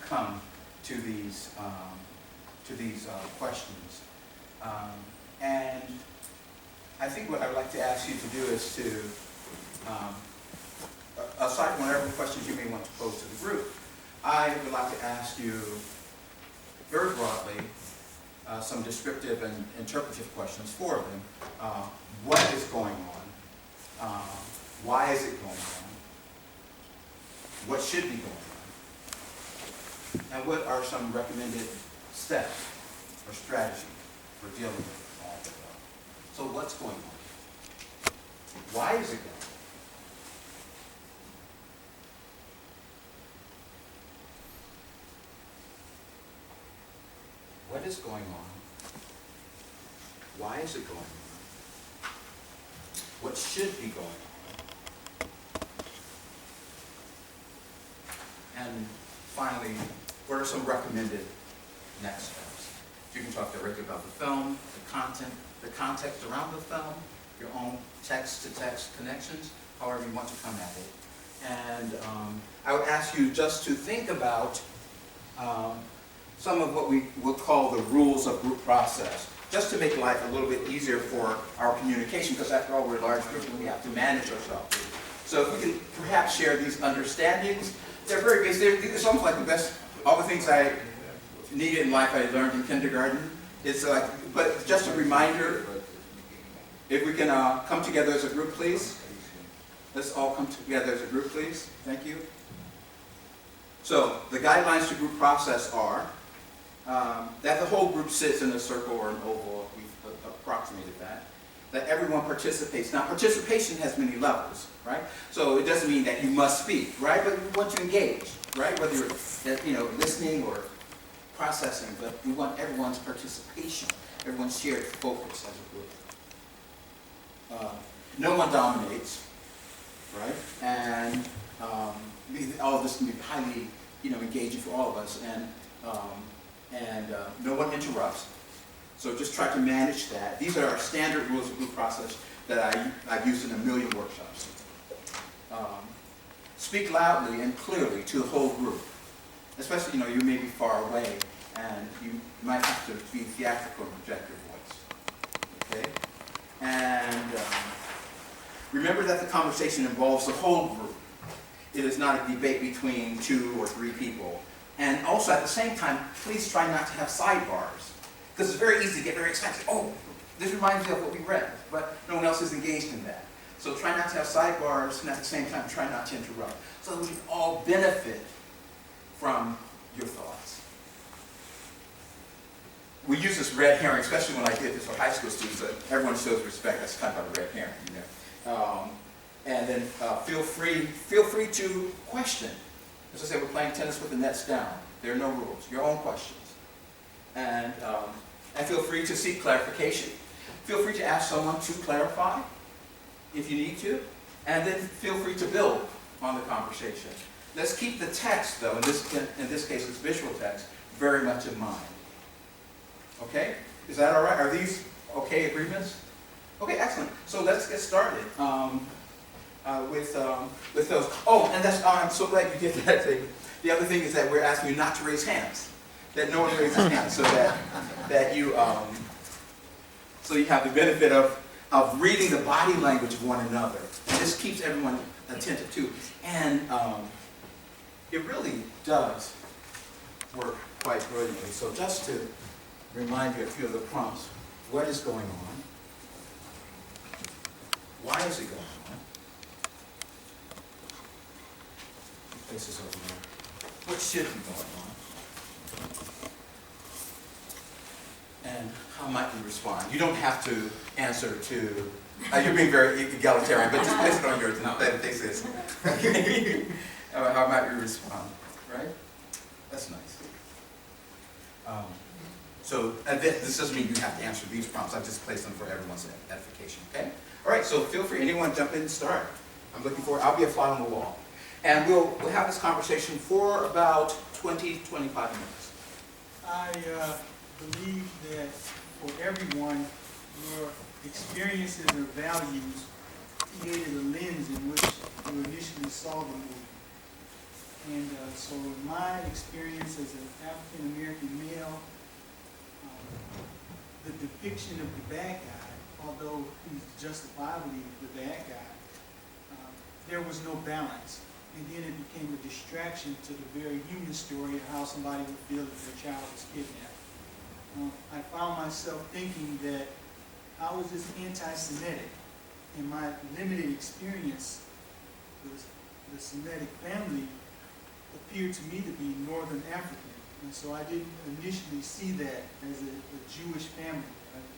come to these questions. And I think what I'd like to ask you to do is to, aside from whatever questions you may want to pose to the group, I would like to ask you very broadly some descriptive and interpretive questions, 4 of them. What is going on? Why is it going on? What should be going on? And what are some recommended steps or strategies for dealing with all of that? So what's going on? Why is it going on? What is going on? Why is it going on? What should be going on? And finally, what are some recommended next steps? You can talk directly about the film, the content, the context around the film, your own text-to-text connections, however you want to come at it. And I would ask you just to think about some of what we would call the rules of group process, just to make life a little bit easier for our communication, because after all, we're a large group and we have to manage ourselves. So if we can perhaps share these understandings, they're very basic. It's almost like the best, all the things I needed in life I learned in kindergarten. It's like, but just a reminder, if we can come together as a group, please. Let's all come together as a group, please. Thank you. So the guidelines to group process are that the whole group sits in a circle or an oval, we've approximated that. That everyone participates. Now participation has many levels, right? So it doesn't mean that you must speak, right? But we want to engage, right? Whether you're listening or processing, but we want everyone's participation, everyone's shared focus as a group. No one dominates, right? And all of this can be highly, engaging for all of us, and no one interrupts. So just try to manage that. These are our standard rules of group process that I've used in a million workshops. Speak loudly and clearly to the whole group. Especially, you may be far away, and you might have to be theatrical and project your voice. Okay? And remember that the conversation involves the whole group. It is not a debate between 2 or 3 people. And also, at the same time, please try not to have sidebars. Because it's very easy to get very excited. Oh, this reminds me of what we read, but no one else is engaged in that. So try not to have sidebars, and at the same time, try not to interrupt. So that we can all benefit from your thoughts. We use this red herring, especially when I did this for high school students, that everyone shows respect. That's kind of a red herring, And then feel free to question. As I say, we're playing tennis with the nets down. There are no rules. Your own questions. And feel free to seek clarification. Feel free to ask someone to clarify if you need to. And then feel free to build on the conversation. Let's keep the text, though, in this case it's visual text, very much in mind. Okay? Is that all right? Are these okay agreements? Okay, excellent. So let's get started with those. Oh, and I'm so glad you did that thing. The other thing is that we're asking you not to raise hands. That no one raises hands, so that you have the benefit of reading the body language of one another. And this keeps everyone attentive too. And it really does work quite brilliantly. So just to remind you a few of the prompts. What is going on? Why is it going on? Places over there. What should be going on? And how might we respond? You don't have to answer to, you're being very egalitarian, but just place it on yours, not that it takes this. How might we respond, right? That's nice. And this doesn't mean you have to answer these prompts. I've just placed them for everyone's edification, okay? All right, so feel free, anyone jump in and start. I'll be a fly on the wall. And we'll have this conversation for about 20, 25 minutes. I believe that for everyone, your experiences or values created a lens in which you initially saw the movie. And so in my experience as an African American male, the depiction of the bad guy, although he's justifiably the bad guy, there was no balance. And then it became a distraction to the very human story of how somebody would feel if their child was kidnapped. I found myself thinking that how is this anti-Semitic? In my limited experience, the Semitic family appeared to me to be Northern African. And so I didn't initially see that as a Jewish family. Right?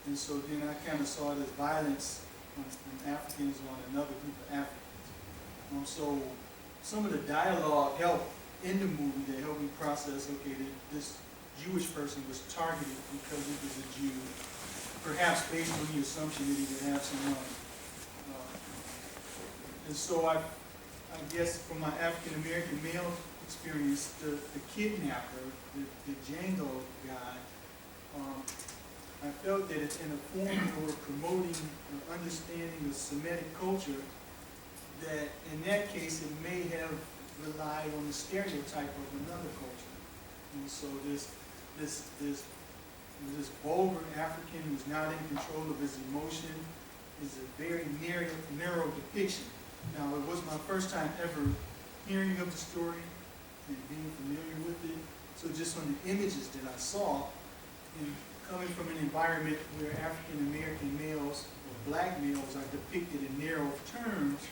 And so then I kind of saw it as violence on Africans on another group of Africans. So some of the dialogue helped in the movie that helped me process, okay, this Jewish person was targeted because he was a Jew, perhaps based on the assumption that he would have some money. And so I guess from my African American male experience, the kidnapper, the Django guy, I felt that it's in a form they were promoting or understanding of Semitic culture, that in that case it may have relied on the stereotype of another culture. And so this vulgar African who's not in control of his emotion is a very narrow depiction. Now, it was my first time ever hearing of the story and being familiar with it. So just on the images that I saw, and coming from an environment where African American males or black males are depicted in narrow terms,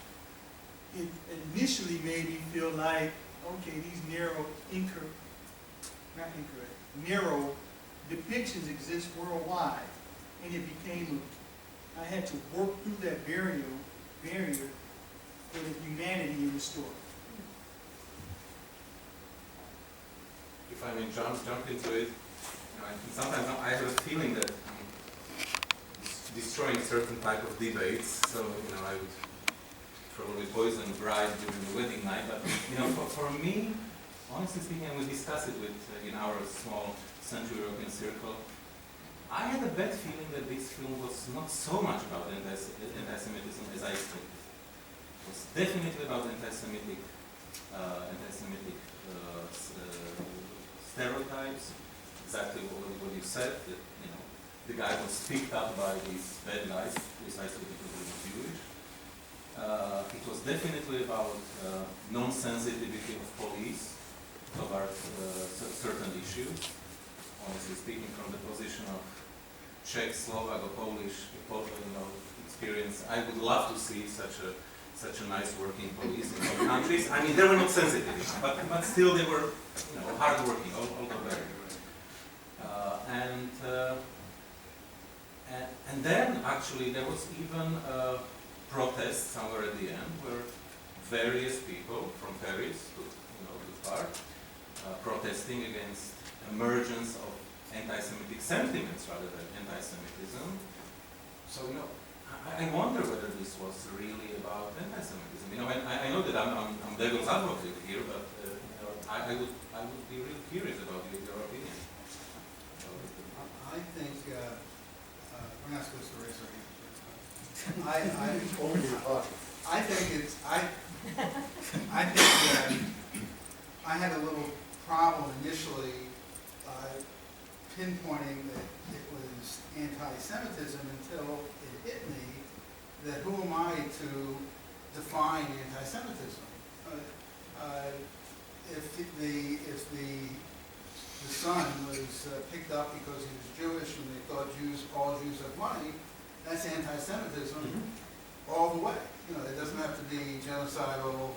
it initially made me feel like, okay, these narrow depictions exist worldwide. And it became, I had to work through that barrier for the humanity in the story. If I may jump into it, sometimes I have a feeling that destroying certain type of debates, so I would probably poison the bride during the wedding night, but for me, honestly speaking, and we discussed it with in our small Central European circle, I had a bad feeling that this film was not so much about anti-Semitism as I expected. It was definitely about anti-Semitic stereotypes, exactly what you said, that the guy was picked up by these bad guys precisely because he was Jewish. It was definitely about non-sensitivity of police towards certain issues. Honestly speaking, from the position of Czech, Slovak, or Polish experience, I would love to see such a nice working police in some countries. I mean, they were not sensitive, but still they were, hardworking, although very. And then actually there was even a protest somewhere at the end where various people from Paris took part protesting against emergence of anti-Semitic sentiments rather than anti-Semitism. So I wonder whether this was really about anti-Semitism. I know that I'm devil's advocate here, but I would be really curious about your opinion. I think we're not supposed to raise our hands. I think I had a little problem initially pinpointing that it was anti-Semitism until it hit me that who am I to define anti-Semitism? If the son was picked up because he was Jewish and they thought all Jews have money, that's anti-Semitism all the way. It doesn't have to be genocidal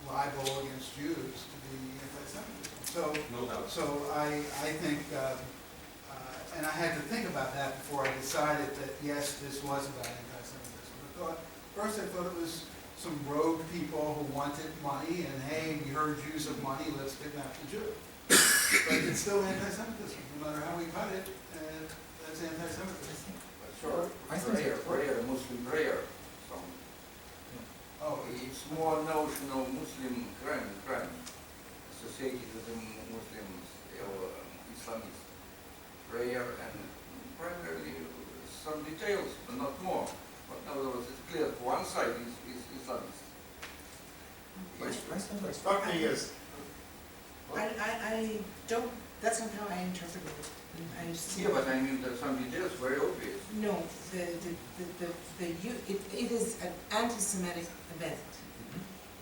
libel against Jews to be anti-Semitism. No doubt. So I think, and I had to think about that before I decided that yes, this was about anti-Semitism. First I thought it was some rogue people who wanted money, and hey, we heard Jews have money, let's kidnap the Jew. But it's still anti-Semitism, no matter how we cut it, that's anti-Semitism. Sure, prayer, Muslim prayer. Oh, it's more notion of Muslim crime associated with the Muslims or Islamists. Prayer and primarily some details, but not more. But nevertheless, it's clear one side is Islamist. question. Struck me as, I don't, that's not how I interpreted it. I see. Yeah, but I mean, there's some details very obvious. No, it is an anti-Semitic event.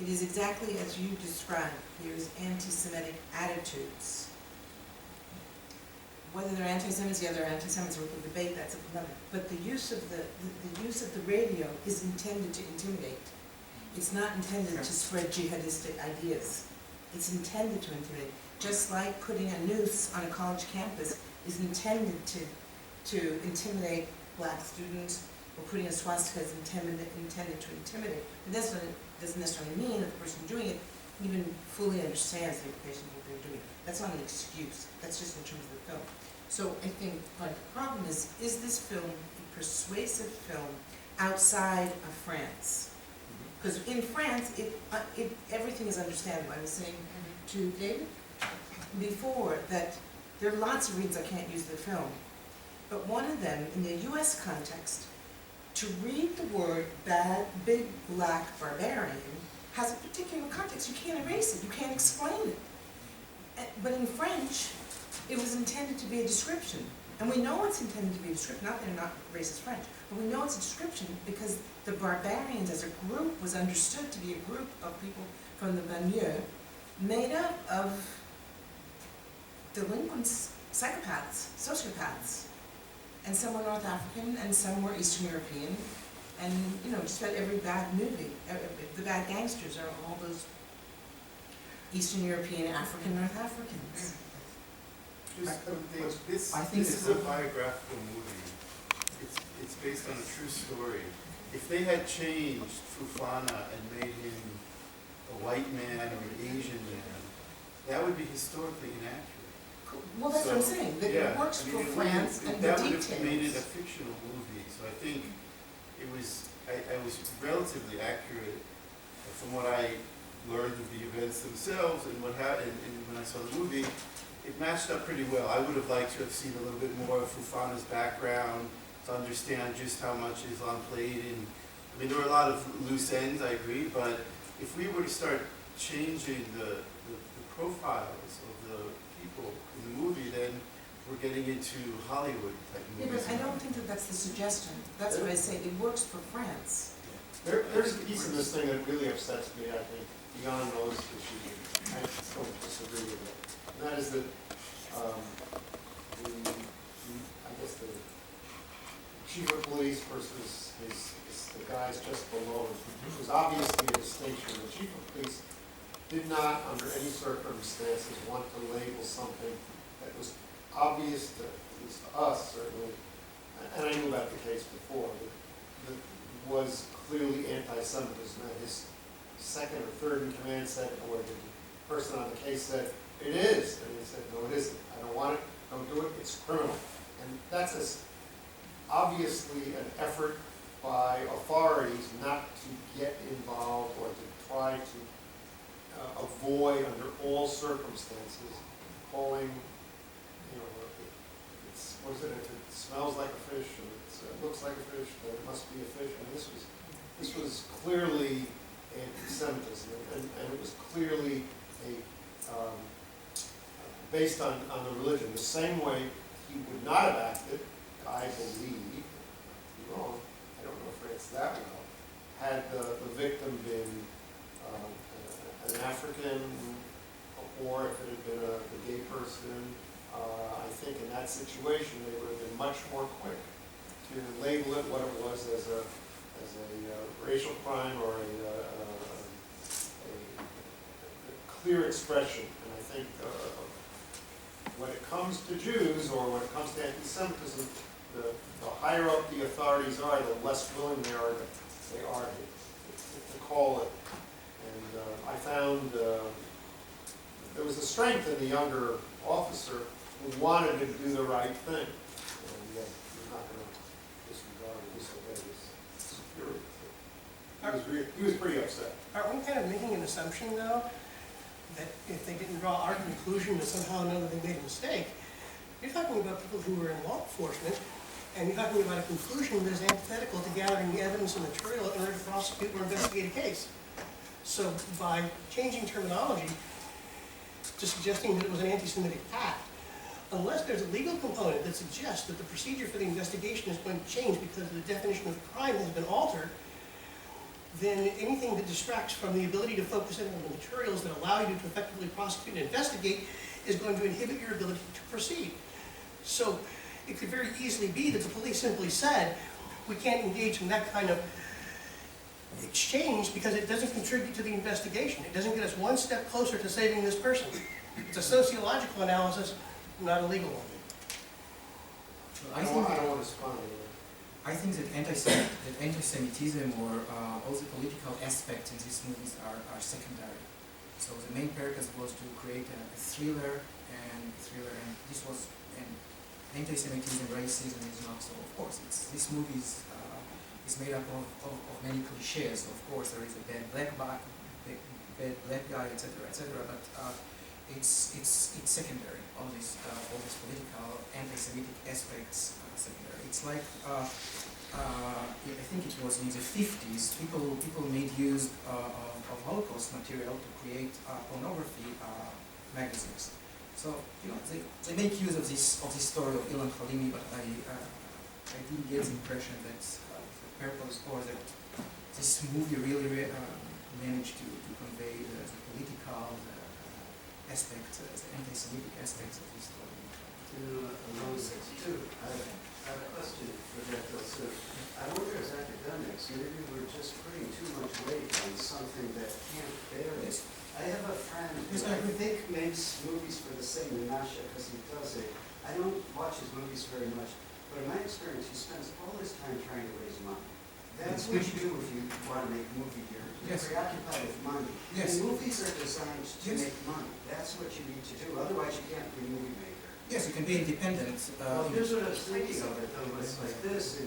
It is exactly as you described. There's anti-Semitic attitudes. Whether they're anti-Semites, the other anti-Semites, we can debate, that's another. But the use of the use of the radio is intended to intimidate. It's not intended to spread jihadistic ideas. It's intended to intimidate. Just like putting a noose on a college campus is intended to intimidate black students, or putting a swastika is intended to intimidate. But that doesn't necessarily mean that the person doing it even fully understands the implications of what they're doing. That's not an excuse. That's just in terms of the film. So I think part of the problem is this film a persuasive film outside of France? Because in France, everything is understandable. I was saying to David before that there are lots of reasons I can't use the film, but one of them, in the U.S. context, to read the word big black barbarian has a particular context. You can't erase it. You can't explain it. But in French, it was intended to be a description. And we know it's intended to be a description, not that they're not racist French, but we know it's a description because the barbarians as a group was understood to be a group of people from the banlieue made up of delinquents, psychopaths, sociopaths. And some were North African and some were Eastern European. And, you know, just about every bad movie, the bad gangsters are all those Eastern European, African, North Africans. this I think is so. a biographical movie. It's based on a true story. If they had changed Fufana and made him a white man or an Asian man, that would be historically inaccurate. Well, that's what I'm So, saying, that yeah, it works I mean, for it France wouldn't- and the that would have made it a details. fictional movie. So I think it was, I was relatively accurate from what I learned of the events themselves and and when I saw the movie, it matched up pretty well. I would have liked to have seen a little bit more of Fufana's background to understand just how much Islam played in. I mean, there were a lot of loose ends, I agree, but if we were to start changing the profiles of the people in the movie, then we're getting into Hollywood type Yeah, movies. but I don't think that that's the suggestion. That's what I say, it works for France. There's a piece of this thing that really upsets me, I think, beyond those issues. I don't disagree with it. And that is that, I guess the chief of police versus the guys just below him. It was obviously a distinction. The chief of police did not, under any circumstances, want to label something that was obvious to, at least to us, certainly, and I knew about the case before, that was clearly anti-Semitism. And his second or third in command said, or the person on the case said, it is. And he said, no, it isn't. I don't want it. Don't do it. It's criminal. And that's obviously an effort by authorities not to get involved or to try to avoid, under all circumstances, calling, you know, it's, what is it, if it smells like a fish or it looks like a fish, then it must be a fish. And this was clearly anti-Semitism, and it was clearly based on the religion. The same way he would not have acted, I believe, I'm wrong, I don't know if it's that well, had the victim been an African, or if it had been a gay person. I think in that situation they would have been much more quick to label it what it was as a racial crime or a clear expression. And I think when it comes to Jews or when it comes to anti-Semitism, the higher up the authorities are, the less willing they are to call it. And I found there was a strength in the younger officer who wanted to do the right thing. And yet, he's not going to disregard or disobey his superior. He was pretty upset. Aren't we kind of making an assumption, though, that if they didn't draw our conclusion that somehow or another they made a mistake? You're talking about people who were in law enforcement, and you're talking about a conclusion that is antithetical to gathering the evidence and material in order to prosecute or investigate a case. So by changing terminology to suggesting that it was an anti-Semitic act, unless there's a legal component that suggests that the procedure for the investigation is going to change because the definition of crime has been altered, then anything that distracts from the ability to focus in on the materials that allow you to effectively prosecute and investigate is going to inhibit your ability to proceed. So it could very easily be that the police simply said, we can't engage in that kind of exchange because it doesn't contribute to the investigation. It doesn't get us one step closer to saving this person. It's a sociological analysis, not a legal one. I don't want to respond to that. I think that anti-Semitism or all the political aspects in these movies are secondary. So the main purpose was to create a thriller, and this was anti-Semitism, racism is not so. Of course, this movie is made up of many cliches. Of course, there is a bad black guy, etc., but it's secondary. All these political anti-Semitic aspects are secondary. It's like I think it was in the 50s. People made use of Holocaust material to create pornography magazines. So they make use of this story of Ilan Halimi, but I didn't get the impression that the purpose or that this movie really managed to convey the political aspects, the anti-Semitic aspects of this story. I have a question for Dr. So I wonder as academics, maybe we're just putting too much weight on something that can't bear it. I have a friend who I think makes movies for the same Menashe because he does it. I don't watch his movies very much, but in my experience, he spends all his time trying to raise money. That's what you do if you want to make a movie here. You're preoccupied with money. Yes. And movies are designed to make money. That's what you need to do. Otherwise, you can't be a movie maker. Yes, you can be independent. Well, here's what I was thinking of it though, it's like this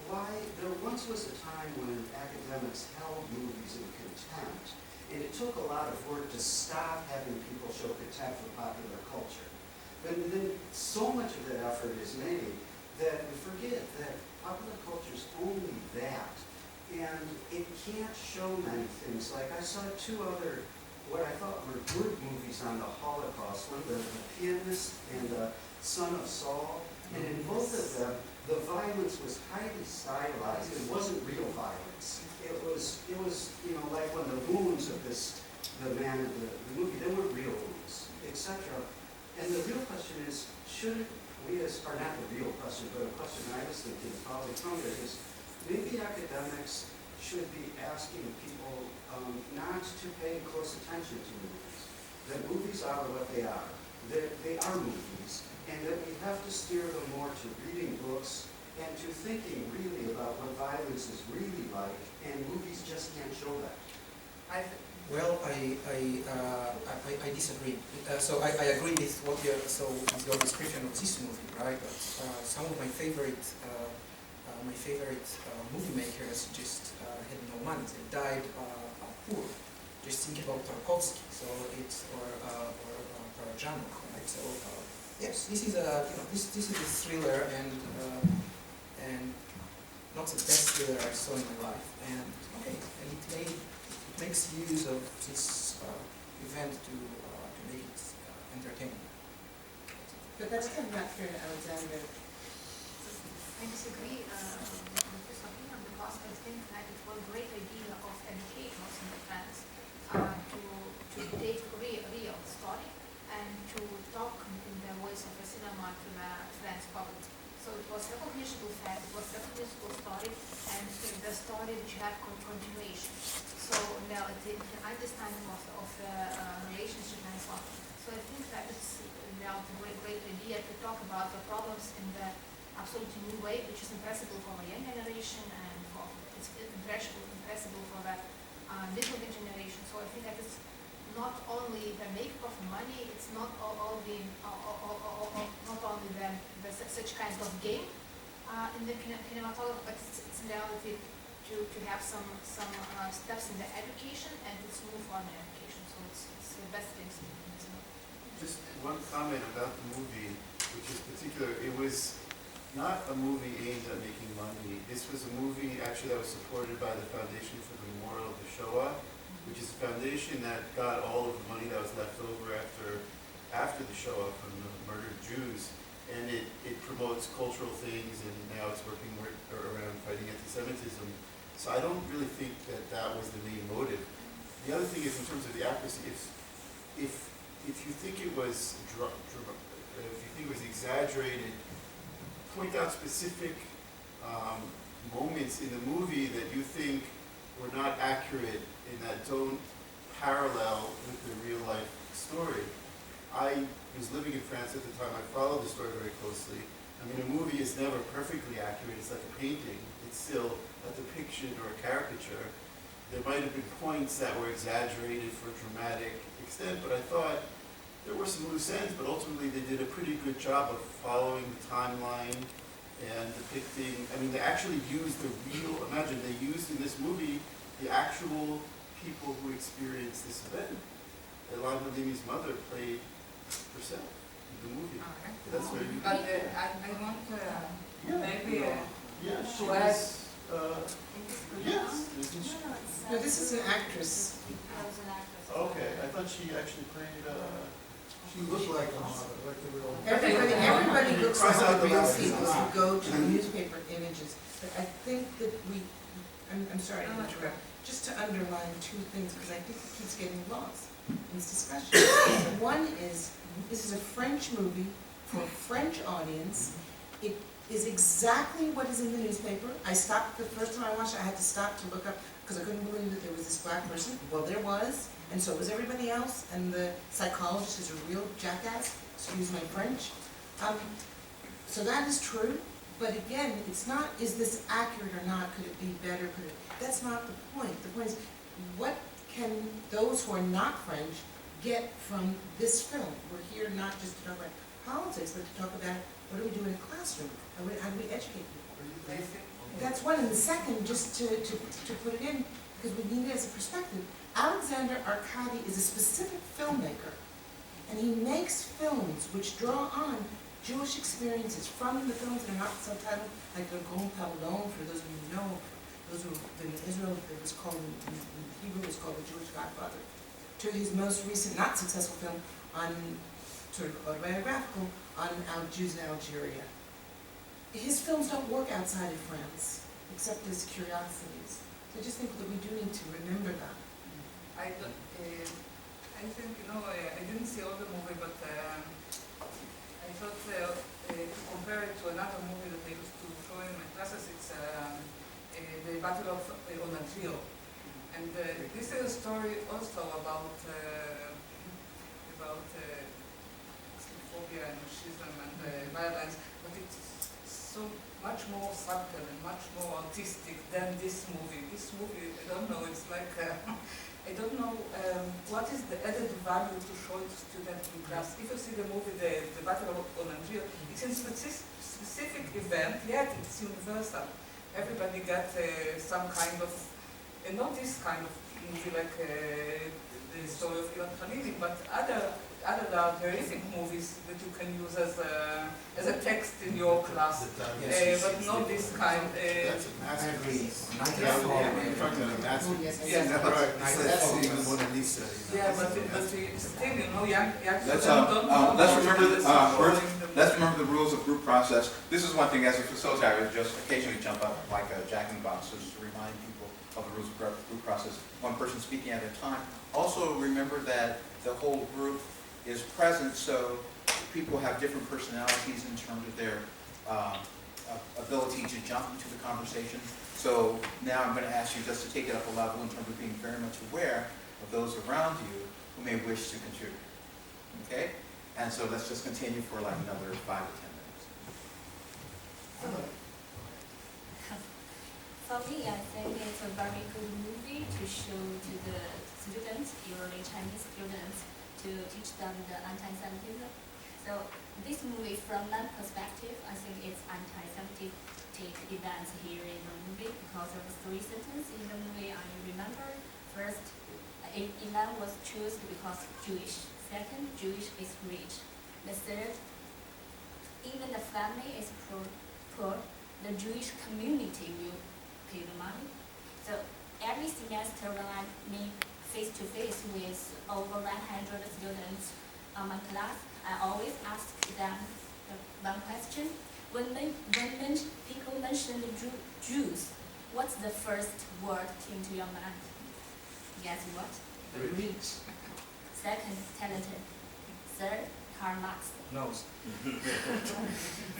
why there once was a time when academics held movies in contempt, and it took a lot of work to stop having people show contempt for popular culture. But then so much of that effort is made that we forget that popular culture is only that, and it can't show many things. Like I saw two other what I thought were good movies on the Holocaust, one, The Pianist and Son of Saul, and in both of them, the violence was highly stylized. It wasn't real violence. It was like when the wounds of the man in the movie, they weren't real wounds, etc. And the real question is, shouldn't we or not the real question, but a question I was thinking probably from it is, maybe academics should be asking people not to pay close attention to movies. That movies are what they are. They are movies, and that we have to steer them more to reading books and to thinking really about what violence is really like, and movies just can't show that. I disagree. So I agree with what with your description of this movie, right? But some of my favorite movie makers just had no money. They died poor. Just think about Tarkovsky, so it's or Parajanov, right? So yes, this is a this is a thriller and not the best thriller I saw in my life. And it makes use of this event to make it entertaining. But that's kind of not fair to Alexander. I disagree with this opinion because I think that it was a great idea of educators in the fans to take a real story and to talk in the voice of the cinema to the fans public. So it was a recognizable fact, it was a recognizable story, and the story which had continuation. So now the understanding of the relationship and so on. So I think that it's now a great idea to talk about the problems in the absolutely new way, which is impressible for the young generation and it's impressible for the middle generation. So I think that it's not only the make of money, it's not only the such kind of game in the cinematography, but it's in reality to have some steps in the education, and it's move on in education. So it's the best things in this movie. Just one comment about the movie, which is particular. It was not a movie aimed at making money. This was a movie actually that was supported by the Foundation for the Memorial of the Shoah, which is a foundation that got all of the money that was left over after the Shoah from the murdered Jews. And it promotes cultural things, and now it's working around fighting anti-Semitism. So I don't really think that that was the main motive. The other thing is, in terms of the accuracy, if you think it was exaggerated, point out specific moments in the movie that you think were not accurate and that don't parallel with the real life story. I was living in France at the time. I followed the story very closely. I mean, a movie is never perfectly accurate. It's like a painting. It's still a depiction or a caricature. There might have been points that were exaggerated for a dramatic extent, but I thought there were some loose ends, but ultimately they did a pretty good job of following the timeline and depicting. I mean, they actually used the real, imagine they used in this movie the actual people who experienced this event. Elan Halimi's mother played herself in the movie. Okay. That's very unique. But I want maybe Yeah, she to was, yes. No, this is an actress. Okay, I thought she actually played, She looked like a mother, like the real. Everybody looks Cross like out the the real last people if design. you go to the newspaper images. But I think that I'm sorry to interrupt, just to underline two things, because I think it keeps getting lost in this discussion. One is, this is a French movie for a French audience. It is exactly what is in the newspaper. I stopped, the first time I watched it, I had to stop to look up, because I couldn't believe that there was this black person. Well, there was, and so was everybody else, and the psychologist is a real jackass, excuse my French. So that is true, but again, it's not, is this accurate or not, could it be better, that's not the point. The point is, what can those who are not French get from this film? We're here not just to talk about politics, but to talk about what do we do in a classroom? How do we educate people? That's one. And the second, just to put it in, because we need it as a perspective, Alexander Arcadi is a specific filmmaker, and he makes films which draw on Jewish experiences from the films that are not subtitled, like Le Grand Pardon, for those of you who know, those who have been in Israel, it was called, in Hebrew, it was called The Jewish Godfather, to his most recent, not successful film, on sort of autobiographical, on Jews in Algeria. His films don't work outside of France, except as curiosities. So I just think that we do need to remember that. I think, I didn't see all the movie, but I thought to compare it to another movie that I used to show in my classes, it's the Battle of Onagio. And this is a story also about Islamophobia and fascism and violence, but it's so much more subtle and much more artistic than this movie. This movie, I don't know, it's like, I don't know what is the added value to show it to students in class. If you see the movie, the Battle of Onagio, it's a specific event, yet it's universal. Everybody got some kind of, not this kind of movie like the story of Ilan Khalili, but other horrific movies that you can use as a text in your class, but not this kind. That's a masterpiece. Yeah. You're talking about a masterpiece. Yes. Right. That's the Mona Lisa. Yeah, but still, young Let's students let's remember the rules of group process. This is one thing as a facilitator, just occasionally jump up like a Jack in the Box, so just to remind people of the rules of group process. One person speaking at a time. Also remember that the whole group is present, so people have different personalities in terms of their ability to jump into the conversation. So now I'm going to ask you just to take it up a level in terms of being very much aware of those around you who may wish to contribute. Okay? And so let's just continue for like another 5 to 10 minutes. For me, I think it's a very good movie to show to the students, usually Chinese students, to teach them the anti-Semitism. So this movie, from that perspective, I think it's anti-Semitic events here in the movie because of the 3 sentences in the movie I remember. First, Ilan was chosen because Jewish. Second, Jewish is rich. The third, even the family is people, the Jewish community will pay the money. So every semester when I meet face-to-face with over 100 students on my class, I always ask them one question. When people mention the Jews, what's the first word came to your mind? Guess what? Rich. Second, talented. Third, Karl Marx. Nose.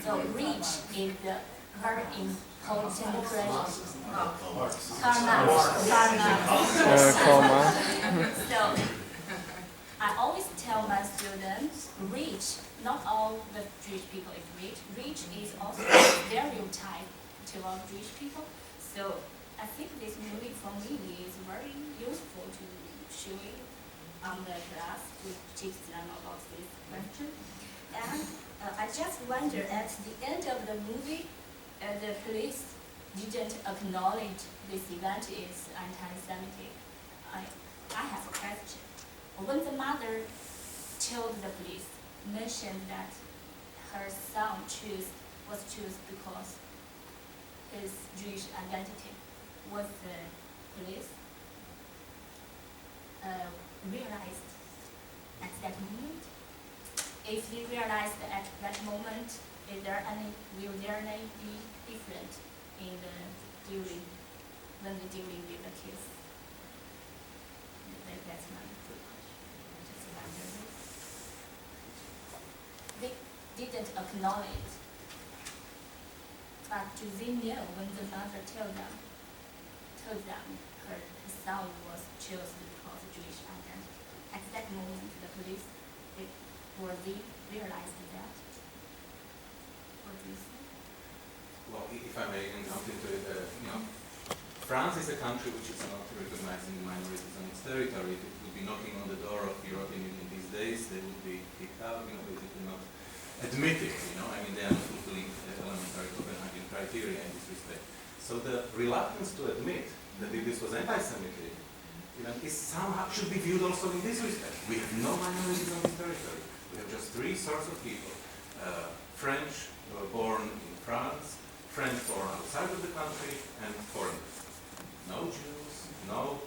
So rich is the very important phrase. Karl Marx. Karl Marx. So I always tell my students, rich, not all the Jewish people is rich. Rich is also a stereotype to all Jewish people. So I think this movie for me is very useful to showing on the class to teach them about this question. And I just wonder, at the end of the movie, the police didn't acknowledge this event is anti-Semitic. I have a question. When the mother told the police, mentioned that her son was chosen because his Jewish identity, was the police realized at that moment? If they realized at that moment, will there be different in the when they dealing with the case? That's my question. Just wonder this. They didn't acknowledge, but do they know when the mother told them her son was chosen because of Jewish identity? At that moment, the police realized that. What do you say? Well, if I may jump into it, France is a country which is not recognizing minorities on its territory. If it would be knocking on the door of the European Union these days, they would be kicked out, basically not admitted, they are not fulfilling elementary Copenhagen criteria in this respect. So the reluctance to admit that this was anti-Semitic, should be viewed also in this respect. We have no minorities on this territory. We have just three sorts of people. French, who were born in France, French born outside of the country, and foreigners. No Jews, no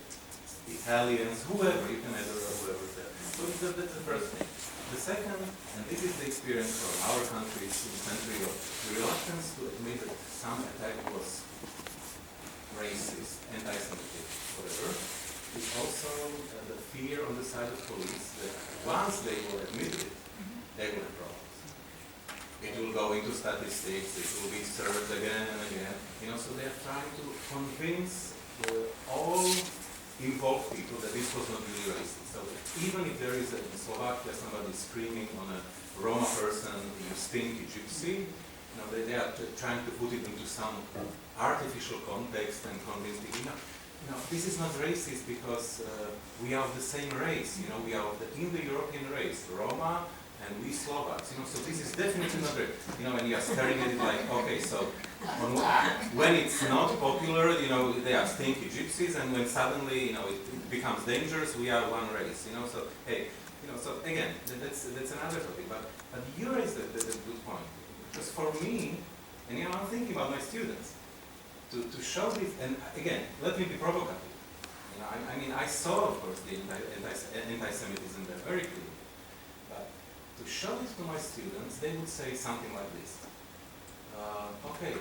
Italians, whoever, you can add whoever's there. So that's the first thing. The second, and this is the experience from our countries in the century of the reluctance to admit that some attack was racist, anti-Semitic, whatever, is also the fear on the side of police that once they will admit it, they will have problems. It will go into statistics, it will be served again and again. So they are trying to convince all involved people that this was not really racist. So even if there is in Slovakia somebody screaming on a Roma person, you stinky gypsy, they are trying to put it into some artificial context and convince people, this is not racist because we are of the same race. We are of the Indo-European race, Roma and we Slovaks. So this is definitely not racist. And you are staring at it like, okay, so when it's not popular, they are stinky gypsies, and when suddenly, it becomes dangerous, we are one race. So hey, so again, that's another topic. But you raised a good point. Because for me, and I'm thinking about my students, to show this, and again, let me be provocative. I saw, of course, the anti-Semitism there very clearly. But to show it to my students, they would say something like this. Okay,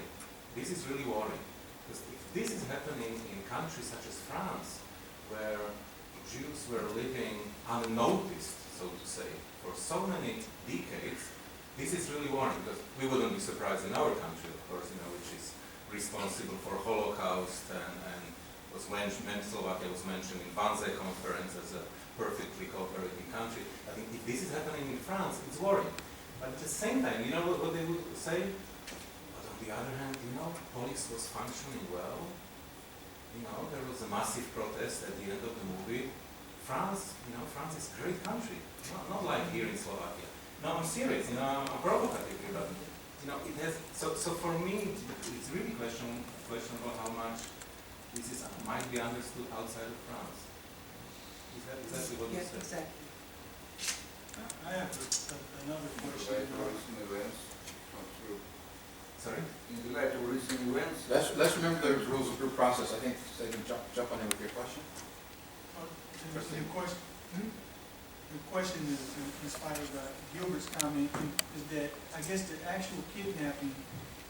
this is really worrying. Because if this is happening in countries such as France, where Jews were living unnoticed, so to say, for so many decades, this is really worrying, because we wouldn't be surprised in our country, of course, which is responsible for Holocaust and Slovakia was mentioned in Wannsee conference as a perfectly cooperating country. I think if this is happening in France, it's worrying. But at the same time, what they would say? But on the other hand, police was functioning well. There was a massive protest at the end of the movie. France is a great country. Not like here in Slovakia. No, I'm serious, I'm provocative here, but it has, so for me, it's really questionable how much this might be understood outside of France. Is that exactly what you said? Yes, exactly. I have another question. Sorry? In the light of recent events. Let's remember the rules of group process. I think so you can jump on in with your question. The question is inspired by Gilbert's comment, is that I guess the actual kidnapping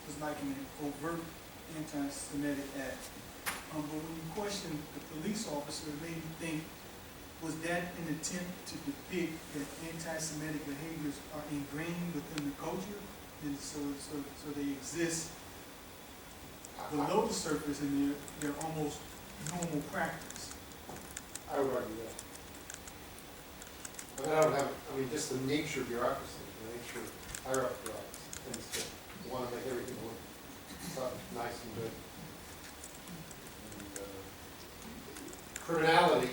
was like an overt anti-Semitic act. But when you question the police officer, it made me think, was that an attempt to depict that anti-Semitic behaviors are ingrained within the culture? And so they exist below the surface and they're almost normal practice. I would argue that. But I don't have, I mean, just the nature of bureaucracy, the nature of higher up bureaucracy, tends to want to make everything look nice and good. And criminality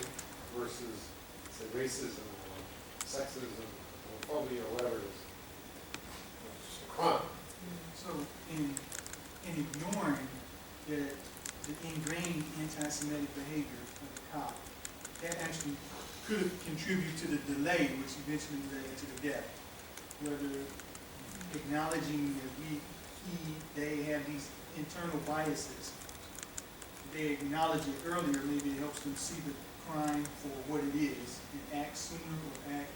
versus, say, racism or sexism or homophobia or whatever it is, it's just a crime. So in ignoring the ingrained anti-Semitic behavior of the cop, that actually could contribute to the delay, which eventually led to the death. Whether acknowledging that they have these internal biases, they acknowledge it earlier, maybe it helps them see the crime for what it is and act sooner or act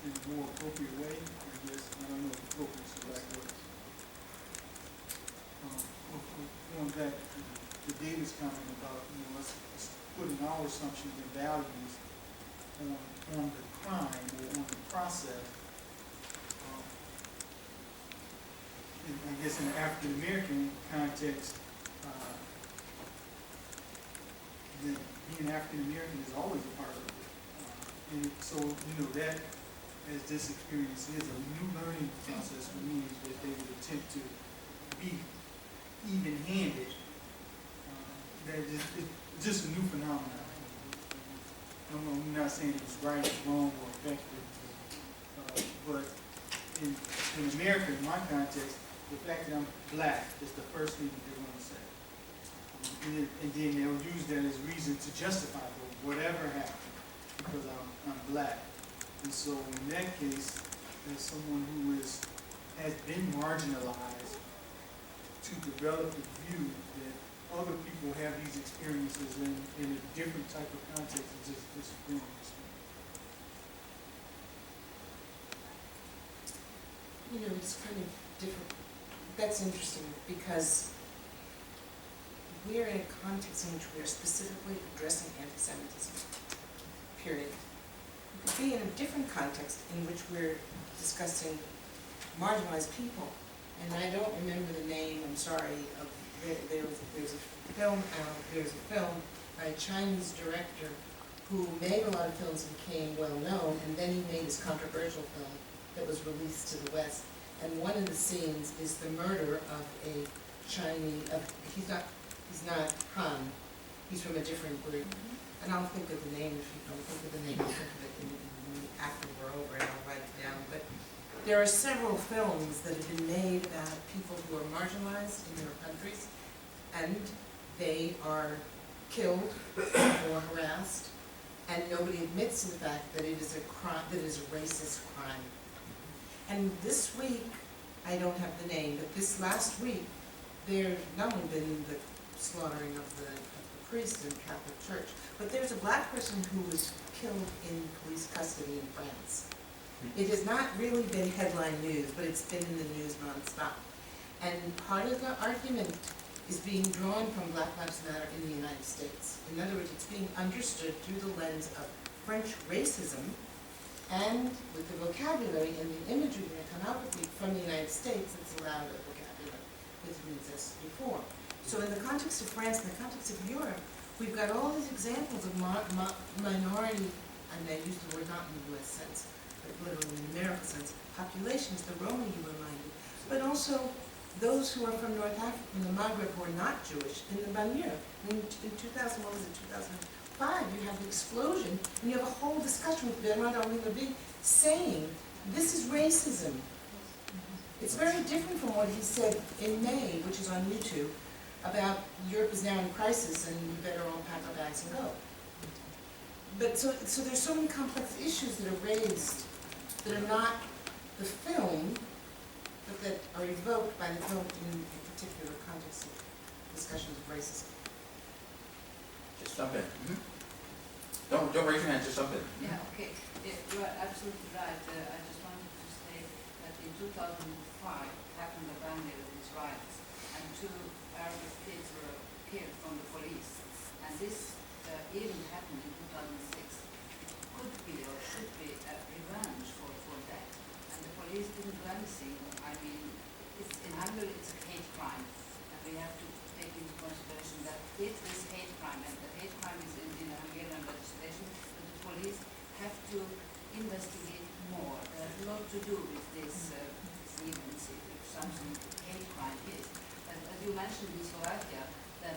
in a more appropriate way. I guess, I don't know if appropriate is the right word. Going back to David's comment about, us putting our assumptions and values on the crime or on the process. I guess in the African American context, being African American is always a part of it. And so, that, as this experience is, a new learning process for me is that they would attempt to be even-handed. That it's just a new phenomenon. I'm not saying it's right, wrong, or effective, but in America, in my context, the fact that I'm black is the first thing that they're going to say. And then they'll use that as reason to justify whatever happened because I'm black. And so in that case, as someone who has been marginalized, to develop the view that other people have these experiences in a different type of context is just disappointing. It's kind of different. That's interesting because we're in a context in which we're specifically addressing anti-Semitism, period. We could be in a different context in which we're discussing marginalized people. And I don't remember the name, I'm sorry, of there's a film by a Chinese director who made a lot of films and became well known, and then he made this controversial film that was released to the West. And one of the scenes is the murder of a Chinese, he's not Han, he's from a different group. And I'll think of the name, if you don't think of the name, I'll think of it after we're over and I'll write it down. But there are several films that have been made about people who are marginalized in their countries, and they are killed or harassed, and nobody admits to the fact that it is a crime, that it is a racist crime. And this week, I don't have the name, but this last week, there's not only been the slaughtering of the priest in Catholic Church, but there's a black person who was killed in police custody in France. It has not really been headline news, but it's been in the news nonstop. And part of the argument is being drawn from Black Lives Matter in the United States. In other words, it's being understood through the lens of French racism and with the vocabulary and the imagery and iconography from the United States that's allowed a vocabulary that didn't exist before. So in the context of France, in the context of Europe, we've got all these examples of minority, and I use the word not in the US sense, but literally in the American sense, populations, the Roma you reminded, but also those who are from North Africa and the Maghreb who are not Jewish in the Banlieue. In 2000, what was it, 2005, you have the explosion, and you have a whole discussion with Bernard-Henri Lévy saying, this is racism. It's very different from what he said in May, which is on YouTube, about Europe is now in crisis and we better all pack our bags and go. But so there's so many complex issues that are raised that are not the film but that are evoked by the film in a particular context of discussions of racism. Just jump in. Don't raise your hand, just jump in. Yeah, okay. Yeah, you are absolutely right. I just wanted to say that in 2005 happened a bandit of these riots, and 2 Arabic kids were killed from the police. And this even happened in 2006. It could be or should be a revenge for that. And the police didn't do anything. I mean, in Hungary it's a hate crime, and we have to take into consideration that it is hate crime, and the hate crime is in the Hungarian legislation, but the police have to investigate more. They have a lot to do with this events, if something hate crime is. And as you mentioned in Slovakia, then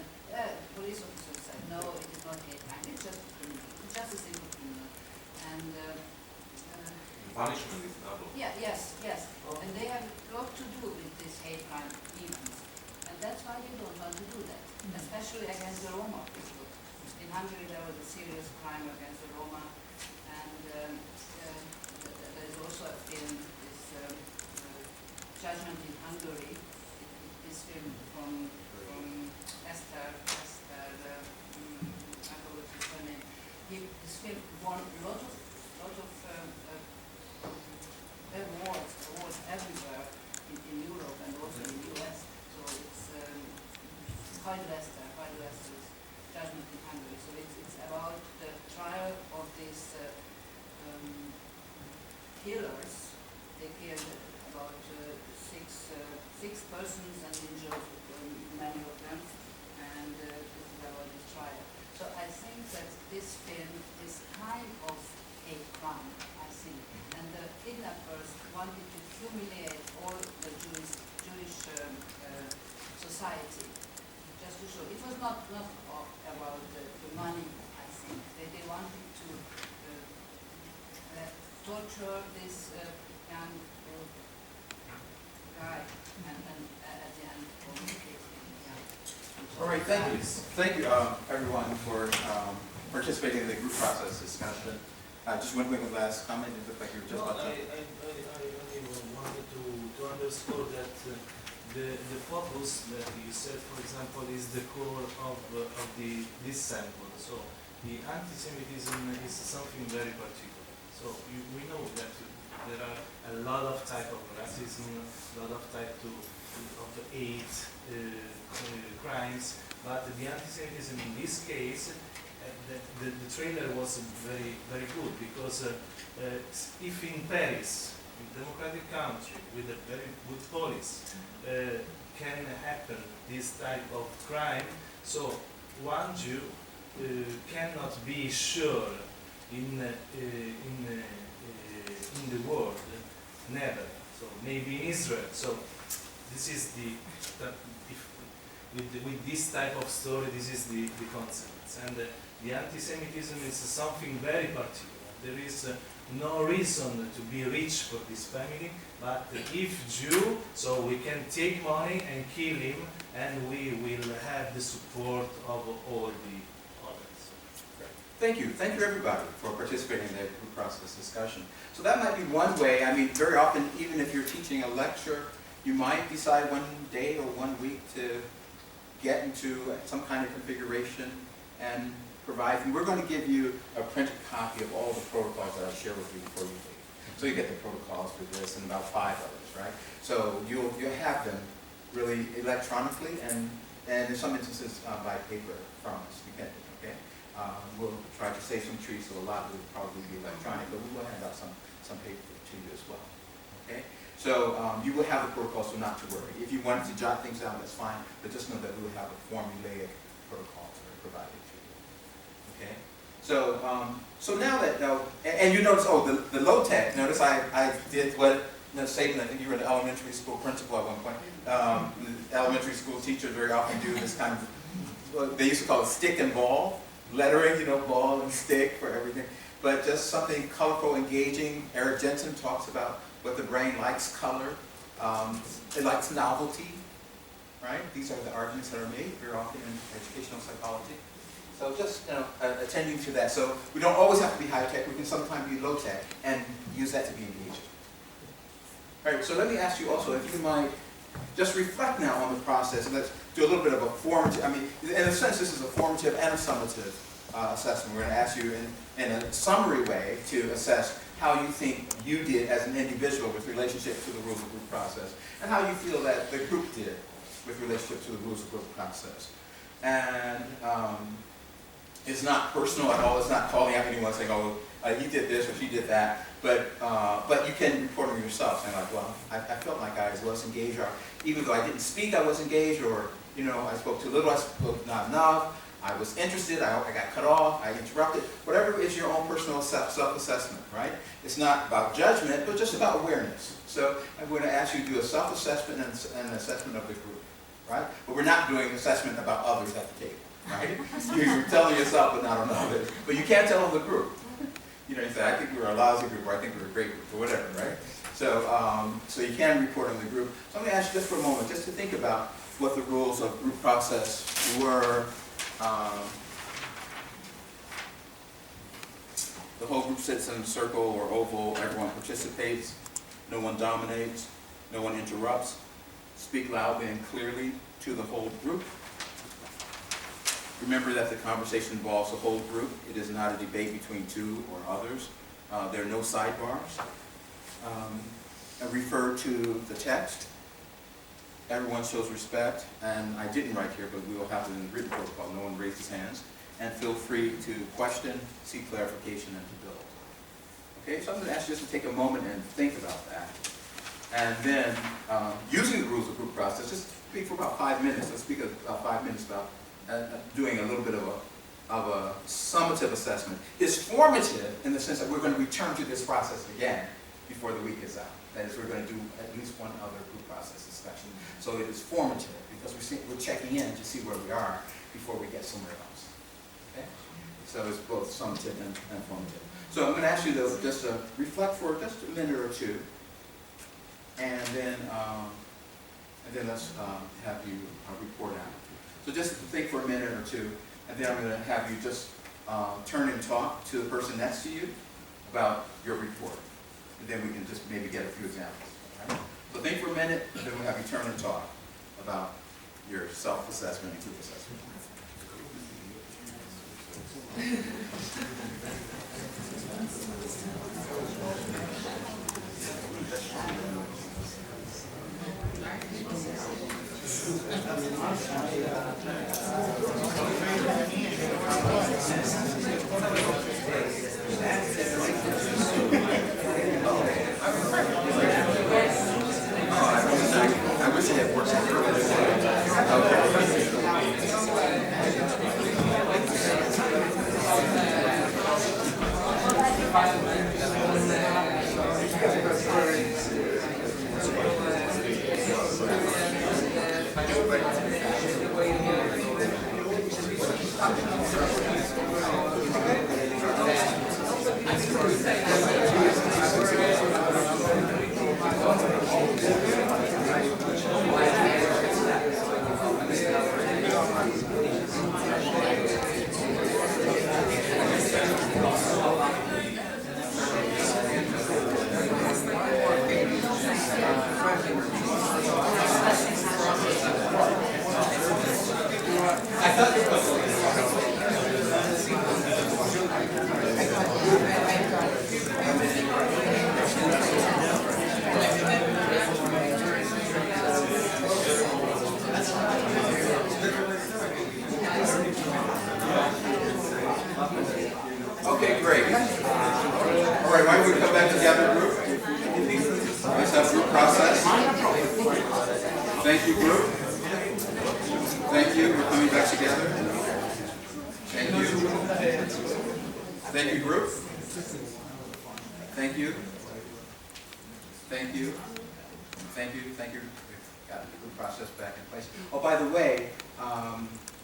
police officers said, no, it is not hate crime, it's just a criminal, it's just a simple criminal. And Punishment is double. yeah, yes. And they have a lot to do with this hate crime events. And that's why they don't want to do that, especially against the Roma people. In Hungary there was a serious crime against the Roma, and there is also a film, this Judgment in Hungary, this film from Esther, I forgot her name. This film won a lot of awards everywhere in Europe and also in the US. So it's Lester's Judgment in Hungary. So it's about the trial of these killers. They killed about six persons and injured many of them, and this is about this trial. So I think that this film is kind of hate crime, I think, and the kidnappers wanted to humiliate all the Jewish society, just to show. It was not about the money, I think. They wanted to torture this young guy, and at the end, communicate him. Yeah. All right, thank you, everyone, for participating in the group process discussion. Just one last comment. It looked like you were just about to. I wanted to underscore that the focus that you said, for example, is the core of this sample. So the anti-Semitism is something very particular. So we know that there are a lot of type of racism, a lot of type of hate crimes, but the anti-Semitism in this case, the trailer was very, very good, because if in Paris, in a democratic country with a very good police, can happen this type of crime, so one Jew cannot be sure in the world, never. So maybe in Israel. So this is with this type of story, this is the consequence. And the anti-Semitism is something very particular. There is no reason to be rich for this family, but if Jew, so we can take money and kill him, and we will have the support of all the others. Thank you everybody for participating in the group process discussion. So that might be one way. I mean, very often, even if you're teaching a lecture, you might decide one day or one week to get into some kind of configuration and provide. And we're going to give you a printed copy of all the protocols that I share with you before you leave. So you get the protocols for this and about 5 others, right? So you'll have them really electronically and in some instances by paper from us. You get it, okay? We'll try to save some trees, so a lot will probably be electronic, but we will hand out some paper to you as well, okay? So you will have the protocol, so not to worry. If you wanted to jot things down, that's fine, but just know that we will have a formulaic protocol provided to you, okay? So so now that, and you notice, the low tech, notice I did what, Satan, I think you were an elementary school principal at one point. Elementary school teachers very often do this kind of, they used to call it stick and ball, lettering, ball and stick for everything. But just something colorful, engaging. Eric Jensen talks about what the brain likes, color. It likes novelty, right? These are the arguments that are made very often in educational psychology. So just attending to that. So we don't always have to be high tech. We can sometimes be low tech and use that to be engaging. All right, so let me ask you also, if you might just reflect now on the process, and let's do a little bit of a formative, I mean, in a sense, this is a formative and a summative assessment. We're going to ask you in a summary way to assess how you think you did as an individual with relationship to the rules of group process, and how you feel that the group did with relationship to the rules of group process. And it's not personal at all. It's not calling out anyone saying, oh, he did this or she did that. But you can report on yourself, saying like, well, I felt like I was engaged, or even though I didn't speak, I was engaged, or I spoke too little, I spoke not enough, I was interested, I got cut off, I interrupted. Whatever is your own personal self-assessment, right? It's not about judgment, but just about awareness. So I'm going to ask you to do a self-assessment and an assessment of the group, right? But we're not doing assessment about others at the table, right? You're telling yourself, but not on others. But you can't tell on the group. You say, I think we were a lousy group, or I think we were a great group, or whatever, right? So you can report on the group. So I'm going to ask you just for a moment, just to think about what the rules of group process were. The whole group sits in a circle or oval, everyone participates, no one dominates, no one interrupts, speak loudly and clearly to the whole group. Remember that the conversation involves the whole group. It is not a debate between two or others. There are no sidebars. Refer to the text. Everyone shows respect, and I didn't write here, but we will have it in the written protocol. No one raised his hands. And feel free to question, seek clarification, and to build. Okay, so I'm going to ask you just to take a moment and think about that. And then, using the rules of group process, just speak for about 5 minutes. Let's speak about 5 minutes about doing a little bit of a summative assessment. It's formative in the sense that we're going to return to this process again before the week is out. That is, we're going to do at least one other group process discussion. So it is formative because we're checking in to see where we are before we get somewhere else. Okay? So it's both summative and formative. So I'm going to ask you to just reflect for just a minute or two, and then let's have you report out. So just think for a minute or two, and then I'm going to have you just turn and talk to the person next to you about your report. And then we can just maybe get a few examples. Right? So think for a minute, and then we'll have you turn and talk about your self-assessment and group assessment. I wish it had worked. Okay, great. All right, why don't we come back together, group? Let's have group process. Thank you, group. Thank you. We're coming back together. Thank you. Thank you, group. Thank you. Thank you. Thank you. Thank you. We've got the group process back in place. Oh, by the way,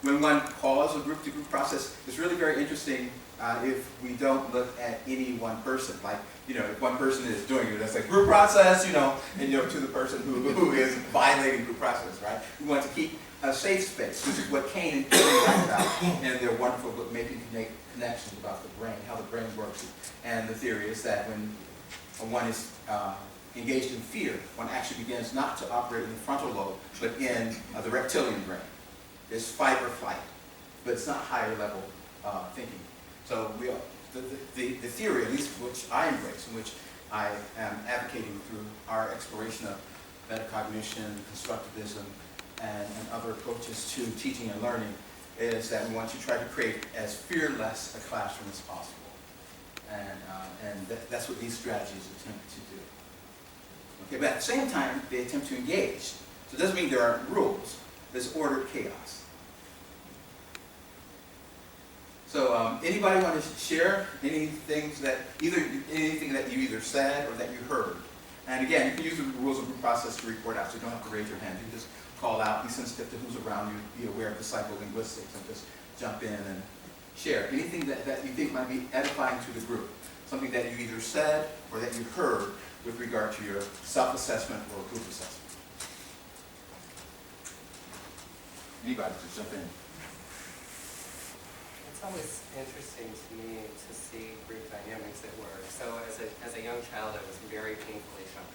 when one calls a group-to-group process, it's really very interesting if we don't look at any one person. Like, if one person is doing it, that's like group process, and to the person who is violating group process, right? We want to keep a safe space, which is what Kane and Peter talk about in their wonderful book, Making Connections about the brain, how the brain works. And the theory is that when one is engaged in fear, one actually begins not to operate in the frontal lobe, but in the reptilian brain. It's fight or flight, but it's not higher level thinking. So the theory, at least which I embrace, and which I am advocating through our exploration of metacognition, constructivism, and other approaches to teaching and learning, is that we want to try to create as fearless a classroom as possible. And that's what these strategies attempt to do. Okay, but at the same time, they attempt to engage. So it doesn't mean there aren't rules. There's ordered chaos. So anybody want to share anything that you either said or that you heard? And again, you can use the rules of group process to report out, so you don't have to raise your hand. You just call out, be sensitive to who's around you, be aware of the psycholinguistics, and just jump in and share. Anything that you think might be edifying to the group. Something that you either said or that you heard with regard to your self-assessment or group assessment. Anybody, just jump in. It's always interesting to me to see group dynamics at work. So as a young child, I was very painfully shy.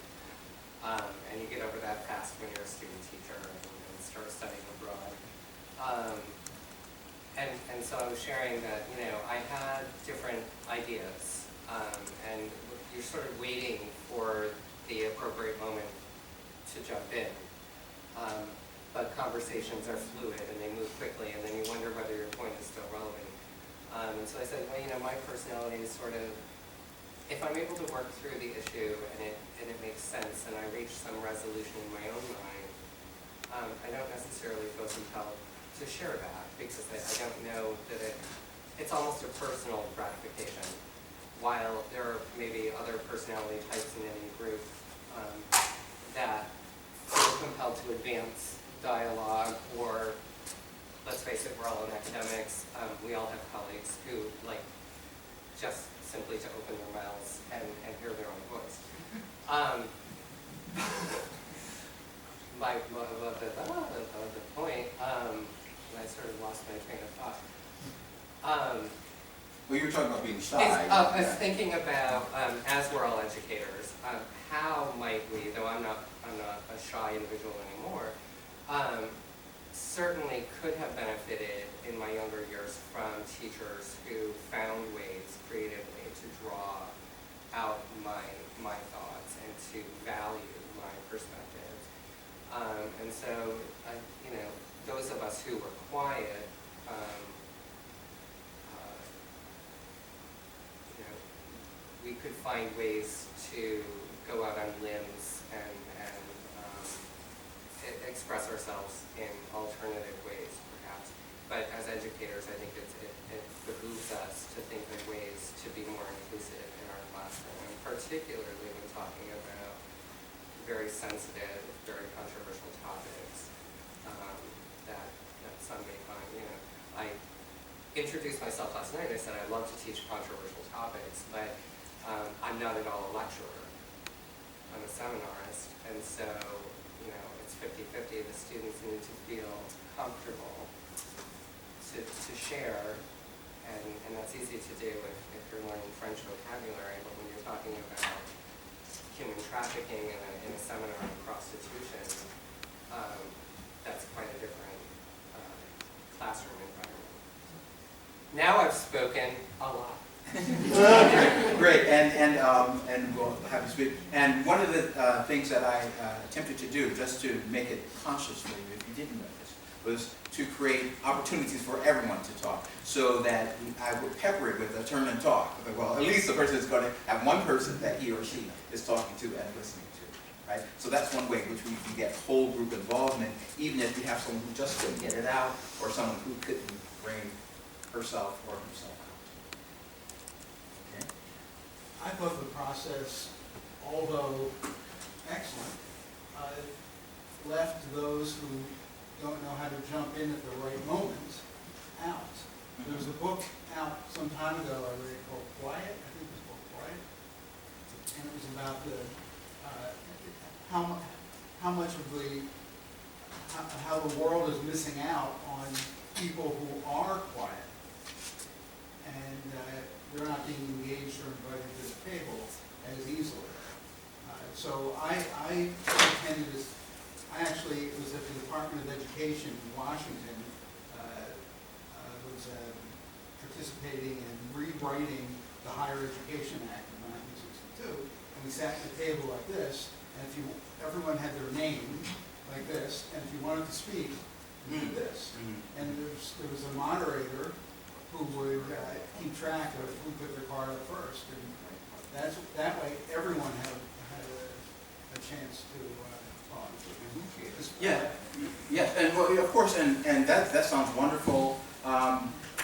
And you get over that fast when you're a student teacher and start studying abroad. And so I was sharing that, I had different ideas. And you're sort of waiting for the appropriate moment to jump in. But conversations are fluid and they move quickly, and then you wonder whether your point is still relevant. And so I said, well, my personality is sort of, if I'm able to work through the issue and it makes sense and I reach some resolution in my own mind, I don't necessarily feel compelled to share that because I don't know that it's almost a personal gratification. While there are maybe other personality types in any group that feel compelled to advance dialogue, or let's face it, we're all in academics, we all have colleagues who like just simply to open their mouths and hear their own voice. The point, I sort of lost my train of thought. Well, you were talking about being shy. I was thinking about, as we're all educators, how might we, though I'm not a shy individual anymore, certainly could have benefited in my younger years from teachers who found ways creatively to draw out my thoughts and to value my perspectives. And so, those of us who were quiet, we could find ways to go out on limbs and express ourselves in alternative ways, perhaps. But as educators, I think it behooves us to think of ways to be more inclusive in our classroom, and particularly when talking about very sensitive, very controversial topics that some may find. I introduced myself last night. I said I love to teach controversial topics, but I'm not at all a lecturer. I'm a seminarist, and so it's 50-50. The students need to feel comfortable to share, and that's easy to do if you're learning French vocabulary. But when you're talking about human trafficking in a seminar on prostitution, that's quite a different classroom environment. Now I've spoken a lot. Great, and we'll have you speak. And one of the things that I attempted to do, just to make it conscious for you, if you didn't notice, was to create opportunities for everyone to talk, so that I would pepper it with a turn and talk. Well, at least the person is going to have one person that he or she is talking to and listening to, right? So that's one way in which we can get whole group involvement, even if you have someone who just couldn't get it out, or someone who couldn't bring herself or himself out. Okay? I thought the process, although excellent, left those who don't know how to jump in at the right moment out. There was a book out some time ago I read called Quiet. I think it was called Quiet. And it was about how the world is missing out on people who are quiet. And they're not being engaged or invited to the table as easily. so I attended this, it was at the Department of Education in Washington, was participating in rewriting the Higher Education Act of 1962. And we sat at a table like this, and everyone had their name like this, and if you wanted to speak, you did this. And there was a moderator who would keep track of who put their card up first. And that way everyone had a chance to talk. Yeah, yes, and well, of course, and that sounds wonderful.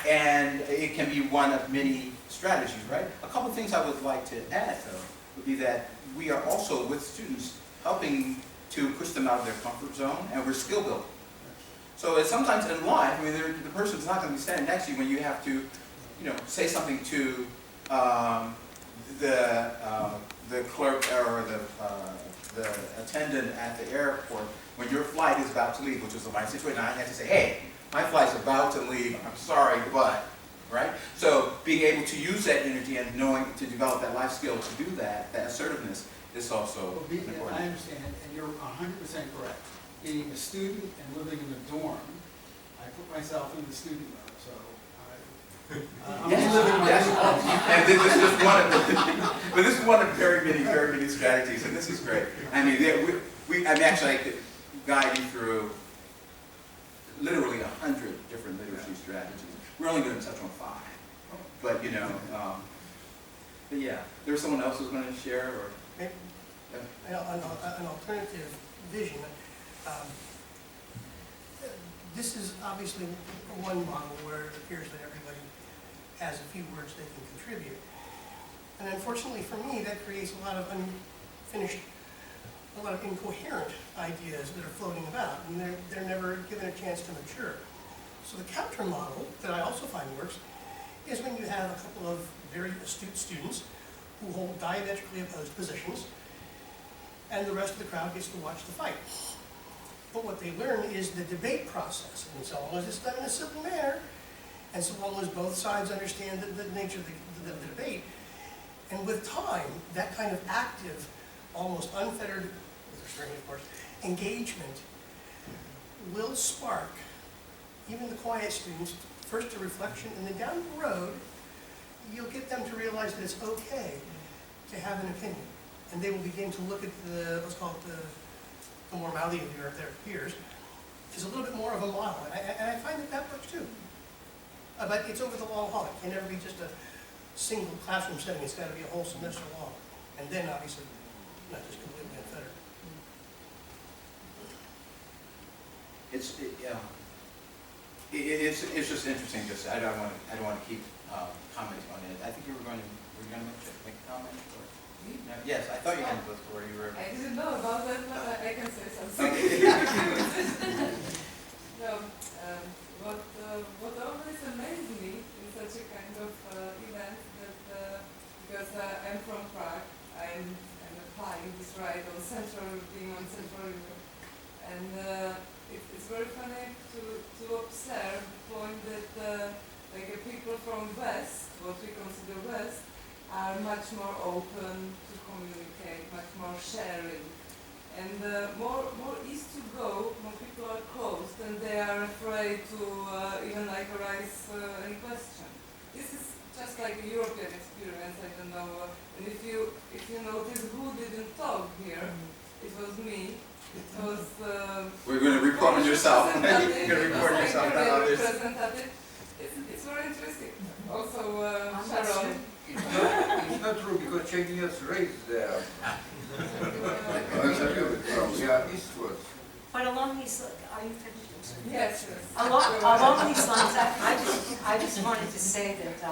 And it can be one of many strategies, right? A couple of things I would like to add, though, would be that we are also, with students, helping to push them out of their comfort zone, and we're skill building. So it's sometimes in life, I mean, the person's not going to be standing next to you when you have to, say something to the clerk or the attendant at the airport when your flight is about to leave, which was my situation. I had to say, hey, my flight's about to leave, I'm sorry, but, right? So being able to use that energy and knowing to develop that life skill to do that assertiveness is also important. I understand, and you're 100% correct. Being a student and living in a dorm, I put myself in the student mode, so I'm living my life. And this is one of but this is one of very many strategies, and this is great. I mean, actually I could guide you through literally 100 different literacy strategies. We're only going to touch on 5, but but yeah, there's someone else who's going to share, or an alternative vision. This is obviously one model where it appears that everybody has a few words they can contribute. And unfortunately for me, that creates a lot of incoherent ideas that are floating about, and they're never given a chance to mature. So the counter model that I also find works is when you have a couple of very astute students who hold diametrically opposed positions, and the rest of the crowd gets to watch the fight. But what they learn is the debate process, and so long as it's done in a civil manner, and so long as both sides understand the nature of the debate, and with time, that kind of active, almost unfettered, with restraint of course, engagement will spark even the quiet students, first to reflection, and then down the road, you'll get them to realize that it's okay to have an opinion. And they will begin to look at let's call it the morality of their peers, is a little bit more of a model. And I find that works too. But it's over the long haul. It can never be just a single classroom setting. It's got to be a whole semester long. And then obviously, not just completely unfettered. It's just interesting. I don't want to keep commenting on it. I think were you going to make a comment? Or? No? Yes, I thought you had before you were. I didn't know about that, but I can say something. No, what always amazed me in such a kind of event that because I'm from Prague, I'm applying this right on being on Central Europe, and it's very funny to observe the point that people from West, what we consider West, are much more open to communicate, much more sharing. And more east you go, more people are closed and they are afraid to even raise any question. This is just like a European experience, I don't know. And if you notice who didn't talk here, it was me. It was we're going to report on yourself. You're going to report on yourself, not others. It's very interesting. Also, Sharon. It's not true because Czechia is raised there. Yeah, eastwards. But along these, are you finished? Yes. Along these lines, I just wanted to say that,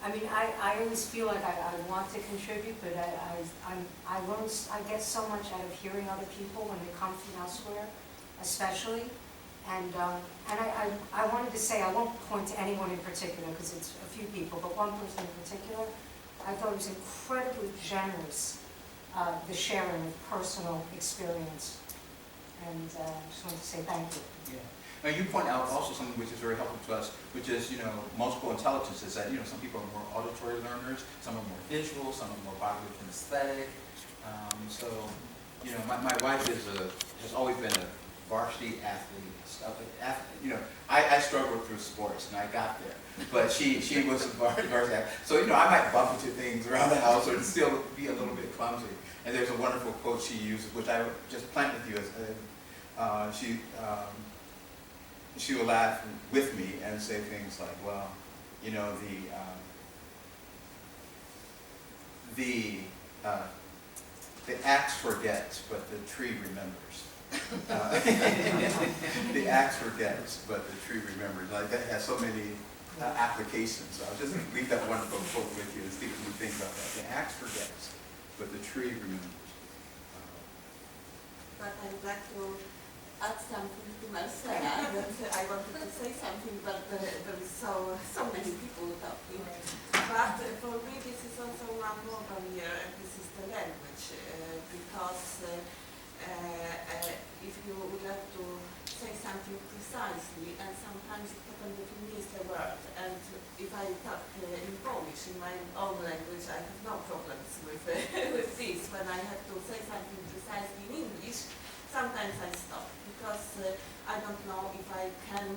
I always feel like I want to contribute, but I get so much out of hearing other people when they come from elsewhere, especially. And I wanted to say, I won't point to anyone in particular because it's a few people, but one person in particular, I thought was incredibly generous, the sharing of personal experience. And I just wanted to say thank you. Yeah. Now you point out also something which is very helpful to us, which is, multiple intelligences, that, some people are more auditory learners, some are more visual, some are more bodily kinesthetic, So, you know, my wife has always been a varsity athlete, stuff like that. You know, I struggled through sports and I got there, but she was a varsity athlete. So, you know, I might bump into things around the house or still be a little bit clumsy. And there's a wonderful quote she uses, which I would just plant with you. She will laugh with me and say things like, well, you know, the axe forgets, but the tree remembers. The axe forgets, but the tree remembers. Like that has so many applications. So I'll just leave that wonderful quote with you and see what you think about that. The axe forgets, but the tree remembers. But I'd like to add something to Marcela, that I wanted to say something, but there is so many people talking. But for me, this is also one more barrier, and this is the language, because if you would like to say something precisely, and sometimes it happens that you miss a word, and if I talk in Polish, in my own language, I have no problems with with this. When I have to say something precisely in English, sometimes I stop, because I don't know if I can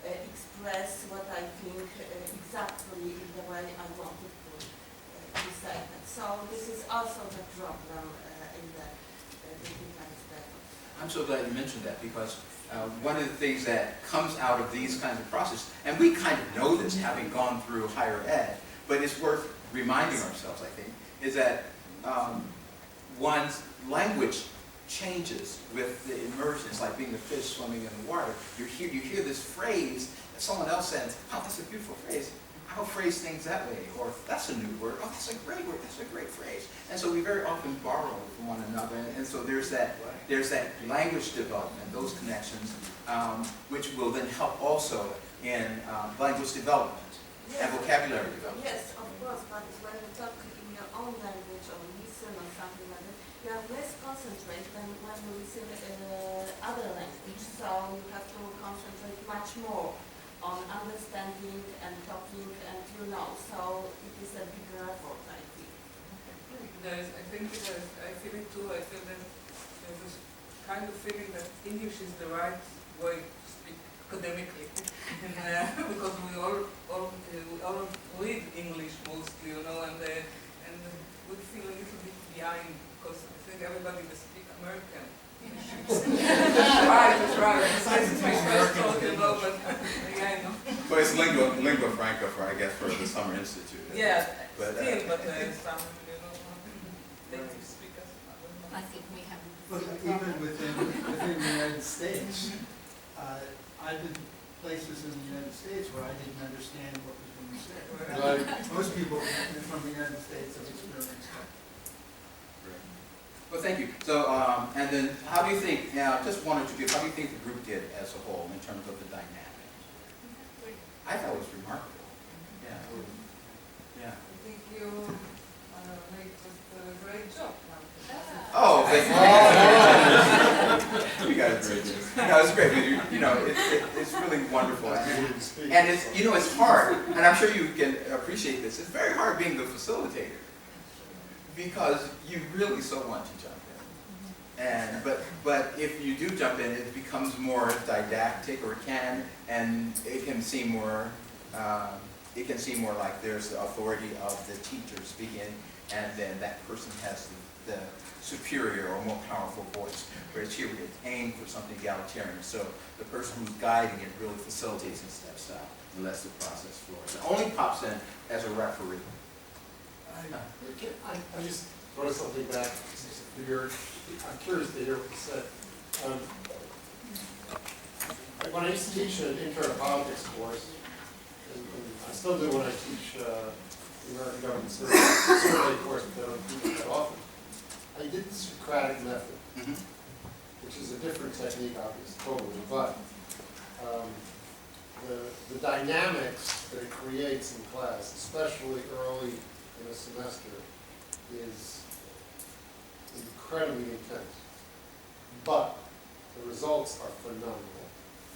express what I think exactly in the way I wanted to say it. So this is also the problem in the digitized method. I'm so glad you mentioned that, because one of the things that comes out of these kinds of processes, and we kind of know this having gone through higher ed, but it's worth reminding ourselves, I think, is that one's language changes with the immersion. It's like being a fish swimming in the water. You hear this phrase that someone else says, oh, that's a beautiful phrase. I'll phrase things that way. Or that's a new word. Oh, that's a great word. That's a great phrase. And so we very often borrow from one another. And so there's that language development, those connections, which will then help also in language development and vocabulary development. Yes, of course, but when you talk in your own language or listen or something like that, you are less concentrated than when you listen other language. So you have to concentrate much more on understanding and talking, and so it is a bigger effort, I think. I feel it too. I feel that there's this kind of feeling that English is the right way to speak academically, because we all read English mostly, you know, and we feel a little bit behind, because I think everybody will speak American. That's right. That's what I was talking about, but yeah, I know. Well, it's lingua franca for, I guess, for the Summer Institute. Yeah, but, some, you know, native speakers. I think we have. But even within the United States, I've been places in the United States where I didn't understand what was being said. Right. Most people from the United States have experienced that. Well, thank you. So, and then how do you think, just one or two people, how do you think the group did as a whole in terms of the dynamic? I thought it was remarkable. Yeah. Yeah. I think you made a great job. Oh, thank you. You guys are great. No, it's great. You know, it's really wonderful. And it's, you know, it's hard. And I'm sure you can appreciate this. It's very hard being the facilitator, because you really so want to jump in. And but if you do jump in, it becomes more didactic, or it can, and it can seem more like there's the authority of the teacher speaking, and then that person has the superior or more powerful voice. Whereas here we aim for something egalitarian. So the person who's guiding it really facilitates and steps out and lets the process flow. It only pops in as a referee. I just throw something back. I'm curious to hear what you said. When I used to teach an intro to politics course, and I still do when I teach the American government survey course, but I don't teach it that often, I did the Socratic method, which is a different technique, obviously, totally, but the dynamics that it creates in class, especially early in a semester, is incredibly intense. But the results are phenomenal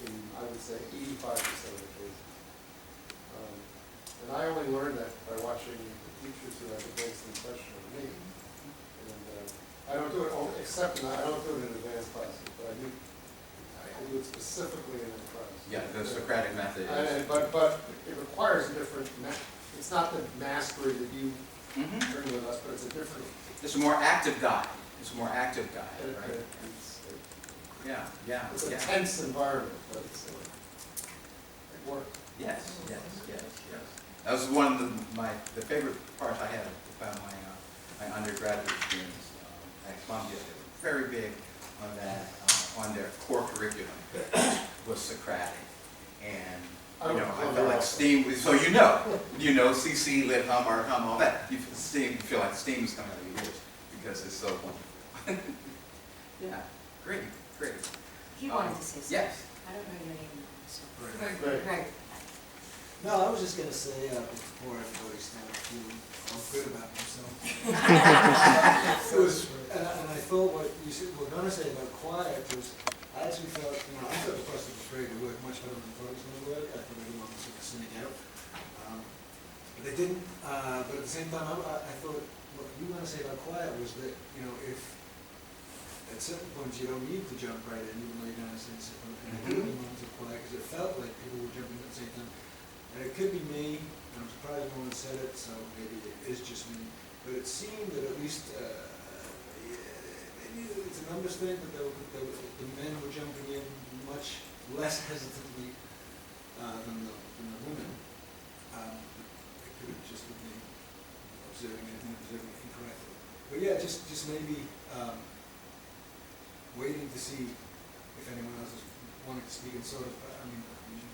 in, I would say, 85% of the cases. And I only learned that by watching the teachers who had the biggest impression on me. And I don't do it, except I don't do it in advanced classes, but I do it specifically in a class. Yeah, the Socratic method is. But it requires a different, it's not the mastery that you bring with us, but it's a different. It's a more active guide. It's a more active guide, right? It's a tense environment, but it works. Yes. That was one of the favorite parts I had about my undergraduate experience at Columbia. They were very big on that, on their core curriculum was Socratic. And, I felt like STEAM, so you know, CC, Lit, Hum, R, Hum, all that. You feel like STEAM is coming out of your ears because it's so wonderful. Yeah, great. He wanted to say something. Yes. I don't know your name, so. Greg. No, I was just gonna say, before everybody started feeling all good about themselves. And I thought what you were gonna say about quiet was, I actually felt, I thought the process was great, it worked much better than I thought it was gonna work. I thought everyone was sort of cynic out. But they didn't, but at the same time, I thought what you were gonna say about quiet was that, if at certain points you don't need to jump right in, even though you're gonna say something, and there were moments of quiet, because it felt like people were jumping at the same time. And it could be me, and I'm surprised no one said it, so maybe it is just me, but it seemed that at least, maybe it's an understatement that the men were jumping in much less hesitantly than the women. It could have just been me observing it incorrectly. But yeah, just maybe waiting to see if anyone else is wanting to speak and sort of,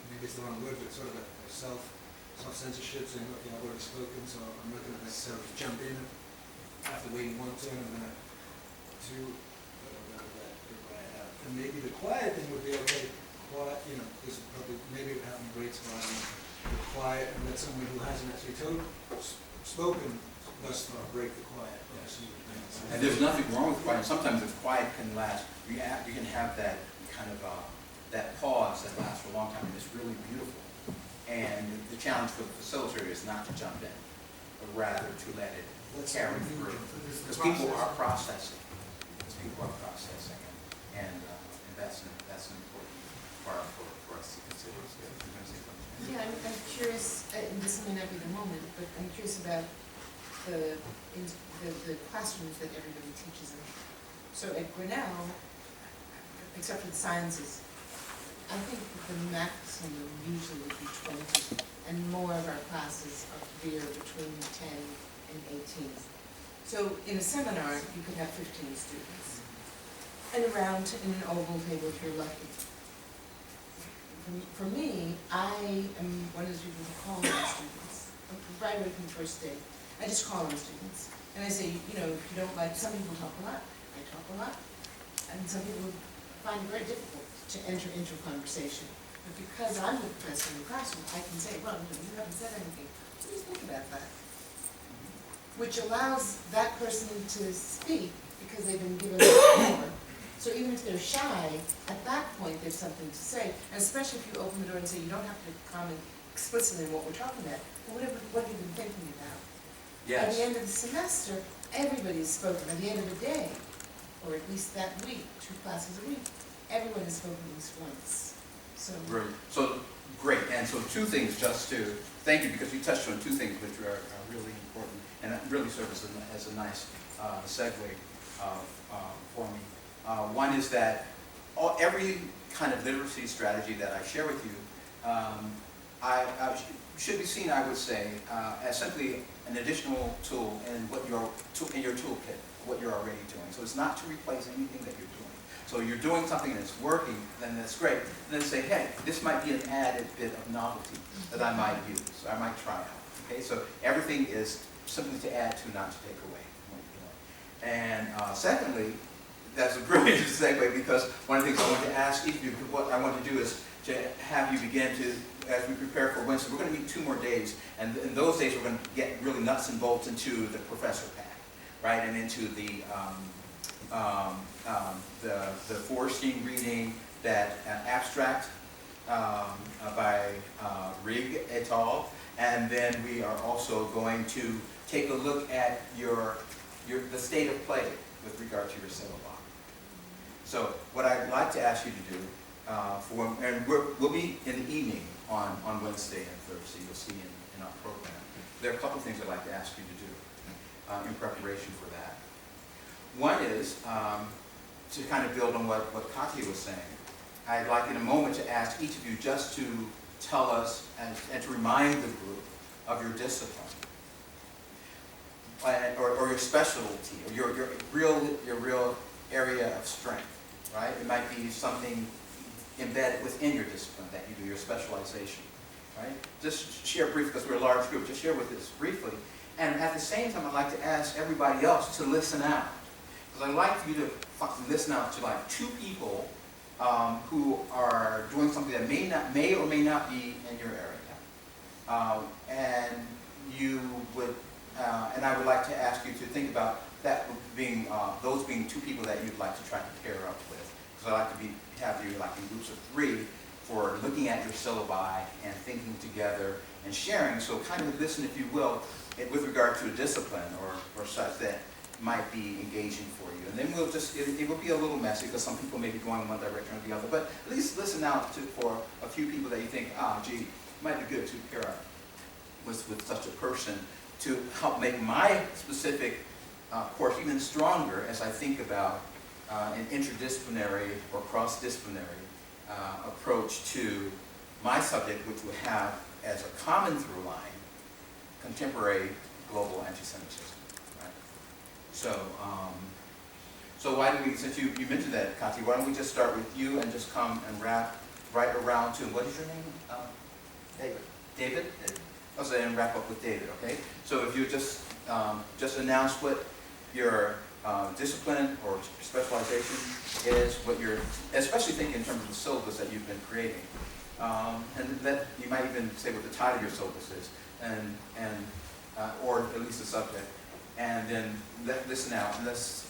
maybe it's the wrong word, but sort of a self-censorship, saying, okay, I've already spoken, so I'm not going to necessarily jump in after waiting one turn, I'm going to two, but I'm going to let everybody out. And maybe the quiet thing would be, okay, quiet, this would probably, maybe it would happen in grade school, the quiet, and let someone who hasn't actually spoken thus far break the quiet. And there's nothing wrong with quiet. Sometimes the quiet can last, you can have that kind of, that pause that lasts for a long time, and it's really beautiful. And the challenge for the facilitator is not to jump in, but rather to let it carry through. Because people are processing. And that's an important part for us to consider. Yeah, I'm curious, and this may not be the moment, but I'm curious about the classrooms that everybody teaches in. So at Grinnell, except for the sciences, I think the maximum usually would be 20, and more of our classes veer between 10 and 18. So in a seminar, you could have 15 students, and around in an oval table if you're lucky. For me, I am one of those people who call on students, right away from the first day. I just call on students, and I say, if you don't like, some people talk a lot, I talk a lot, and some people find it very difficult to enter into a conversation. But because I'm the professor in the classroom, I can say, well, you haven't said anything. What do you think about that? Which allows that person to speak because they've been given more. So even if they're shy, at that point there's something to say. And especially if you open the door and say, you don't have to comment explicitly on what we're talking about, but what have you been thinking about? Yes. At the end of the semester, everybody's spoken. At the end of the day, or at least that week, 2 classes a week, everyone has spoken at least once. So great. And so 2 things just to thank you, because you touched on 2 things which are really important and it really serves as a nice segue for me. One is that every kind of literacy strategy that I share with you should be seen, I would say, as simply an additional tool in your toolkit, what you're already doing. So it's not to replace anything that you're doing. So you're doing something and it's working, then that's great. And then say, hey, this might be an added bit of novelty that I might use, I might try out. Okay, so everything is simply to add to, not to take away from what you're doing. And secondly, that's a brilliant segue, because one of the things I want to ask each of you, what I want to do is to have you begin to, as we prepare for Wednesday, we're going to meet 2 more days, and in those days we're going to get really nuts and bolts into the professor pack, right, and into the Forstein reading, that abstract by Rigg et al. And then we are also going to take a look at the state of play with regard to your syllabi. So what I'd like to ask you to do, we'll be in the evening on Wednesday and Thursday, you'll see in our program. There are a couple things I'd like to ask you to do in preparation for that. One is to kind of build on what Katya was saying. I'd like in a moment to ask each of you just to tell us and to remind the group of your discipline, or your specialty, or your real area of strength, right? It might be something embedded within your discipline that you do, your specialization, right? Just share briefly, because we're a large group, just share with us briefly. And at the same time, I'd like to ask everybody else to listen out. Because I'd like for you to listen out to like 2 people who are doing something that may or may not be in your area. And you would, and I would like to ask you to think about that being, those being 2 people that you'd like to try to pair up with. Because I'd like to have you like in groups of 3 for looking at your syllabi and thinking together and sharing. So kind of listen, if you will, with regard to a discipline or such that might be engaging for you. And then we'll just, it will be a little messy because some people may be going in one direction or the other, but at least listen out for a few people that you think, gee, it might be good to pair up with such a person to help make my specific course even stronger as I think about an interdisciplinary or cross-disciplinary approach to my subject, which would have as a common through line contemporary global anti-Semitism. Right? So, so why don't we, since you mentioned that, Katya, why don't we just start with you and just come and wrap right around to, what is your name? David. David? I'll say and wrap up with David, okay? So if you just announce what your discipline or specialization is, what you're, especially thinking in terms of the syllabus that you've been creating. And that you might even say what the title of your syllabus is, or at least the subject. And then listen out, and let's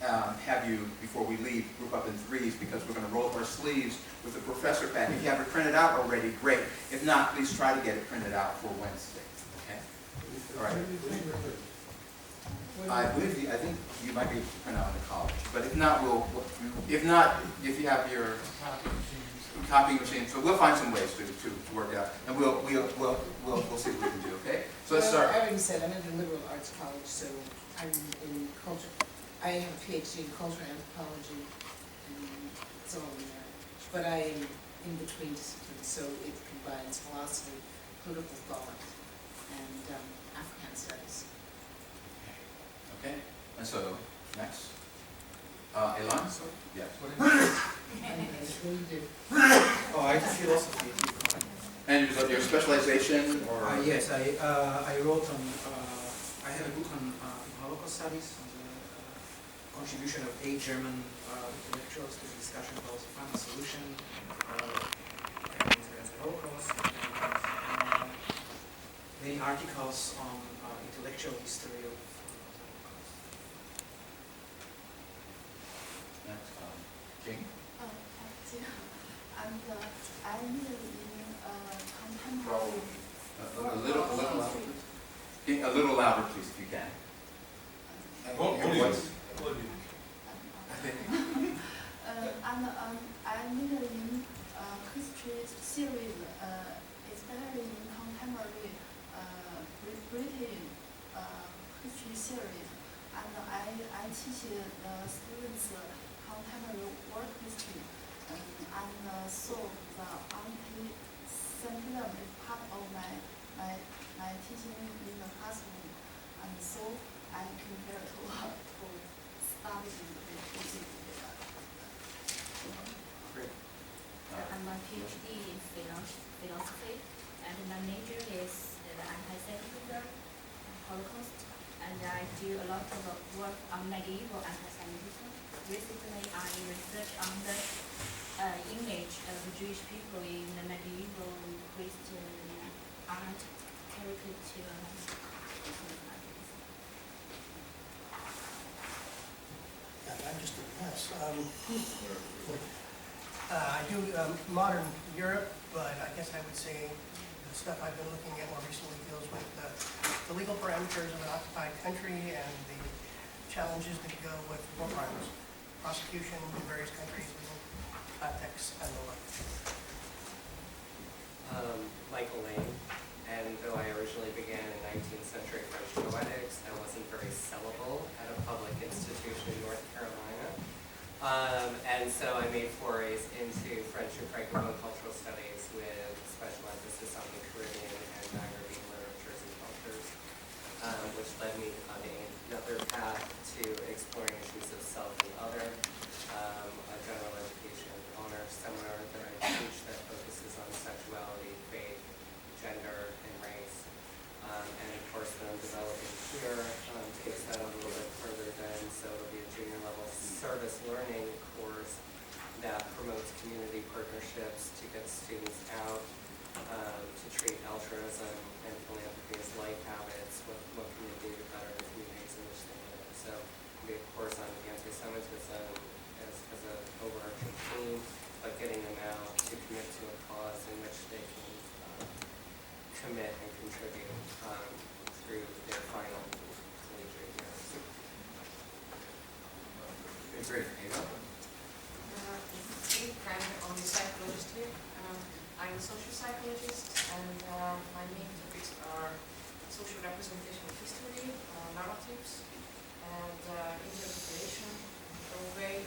have you, before we leave, group up in 3s, because we're going to roll up our sleeves with the professor pack. If you have it printed out already, great. If not, please try to get it printed out for Wednesday. Okay? All right. I think you might be able to print out in the college, but if not, if you have your copying machine, so we'll find some ways to work out, and we'll see what we can do. Okay? So let's start. I already said I'm at the liberal arts college, so I'm in culture. I have a PhD in cultural anthropology, and it's all in there. But I am in between disciplines, so it combines philosophy, political thought, and African studies. Okay, and so, next. Elan? Yes. What do you do? Oh, I do philosophy. And your specialization, or? Yes, I wrote on, I have a book on Holocaust studies, on the contribution of 8 German intellectuals to the discussion about the final solution and the Holocaust, and many articles on intellectual history of King? And I live in contemporary. A little louder, please, if you can. And I live in history series, especially in contemporary British history series. And I teach the students contemporary work history, and so the anti-Semitism is part of my teaching in the classroom, and so I compare to studying the Great. I'm a PhD in philosophy, and my major is anti-Semitism, Holocaust, and I do a lot of work on medieval anti-Semitism. Recently, I researched on the image of the Jewish people in the medieval Christian art caricature. I'm just a mess. I do modern Europe, but I guess I would say the stuff I've been looking at more recently deals with the legal parameters of an occupied country and the challenges that go with war crimes, prosecution in various countries, legal contexts, and the like. Michael Lane, and though I originally began in 19th century French poetics, I wasn't very sellable at a public institution in North Carolina. And so I made forays into French and Francophone cultural studies with special emphasis on the Caribbean and Maghrebine literatures and cultures, which led me on another path to exploring issues of self and other, a general education honor seminar that I teach that focuses on sexuality, faith, gender, and race. And of course, that I'm developing here takes that a little bit further then, so it'll be a junior level service learning course that promotes community partnerships to get students out, to treat altruism and philanthropy as life habits. What can they do to better the communities in which they live? So it'll be a course on anti-Semitism as an overarching theme, but getting them out to commit to a cause in which they can commit and contribute through their final collegiate years. Okay, great. Ava? I'm only psychologist here. I'm a social psychologist, and my main topics are social representation of history, narratives, and interpretation, very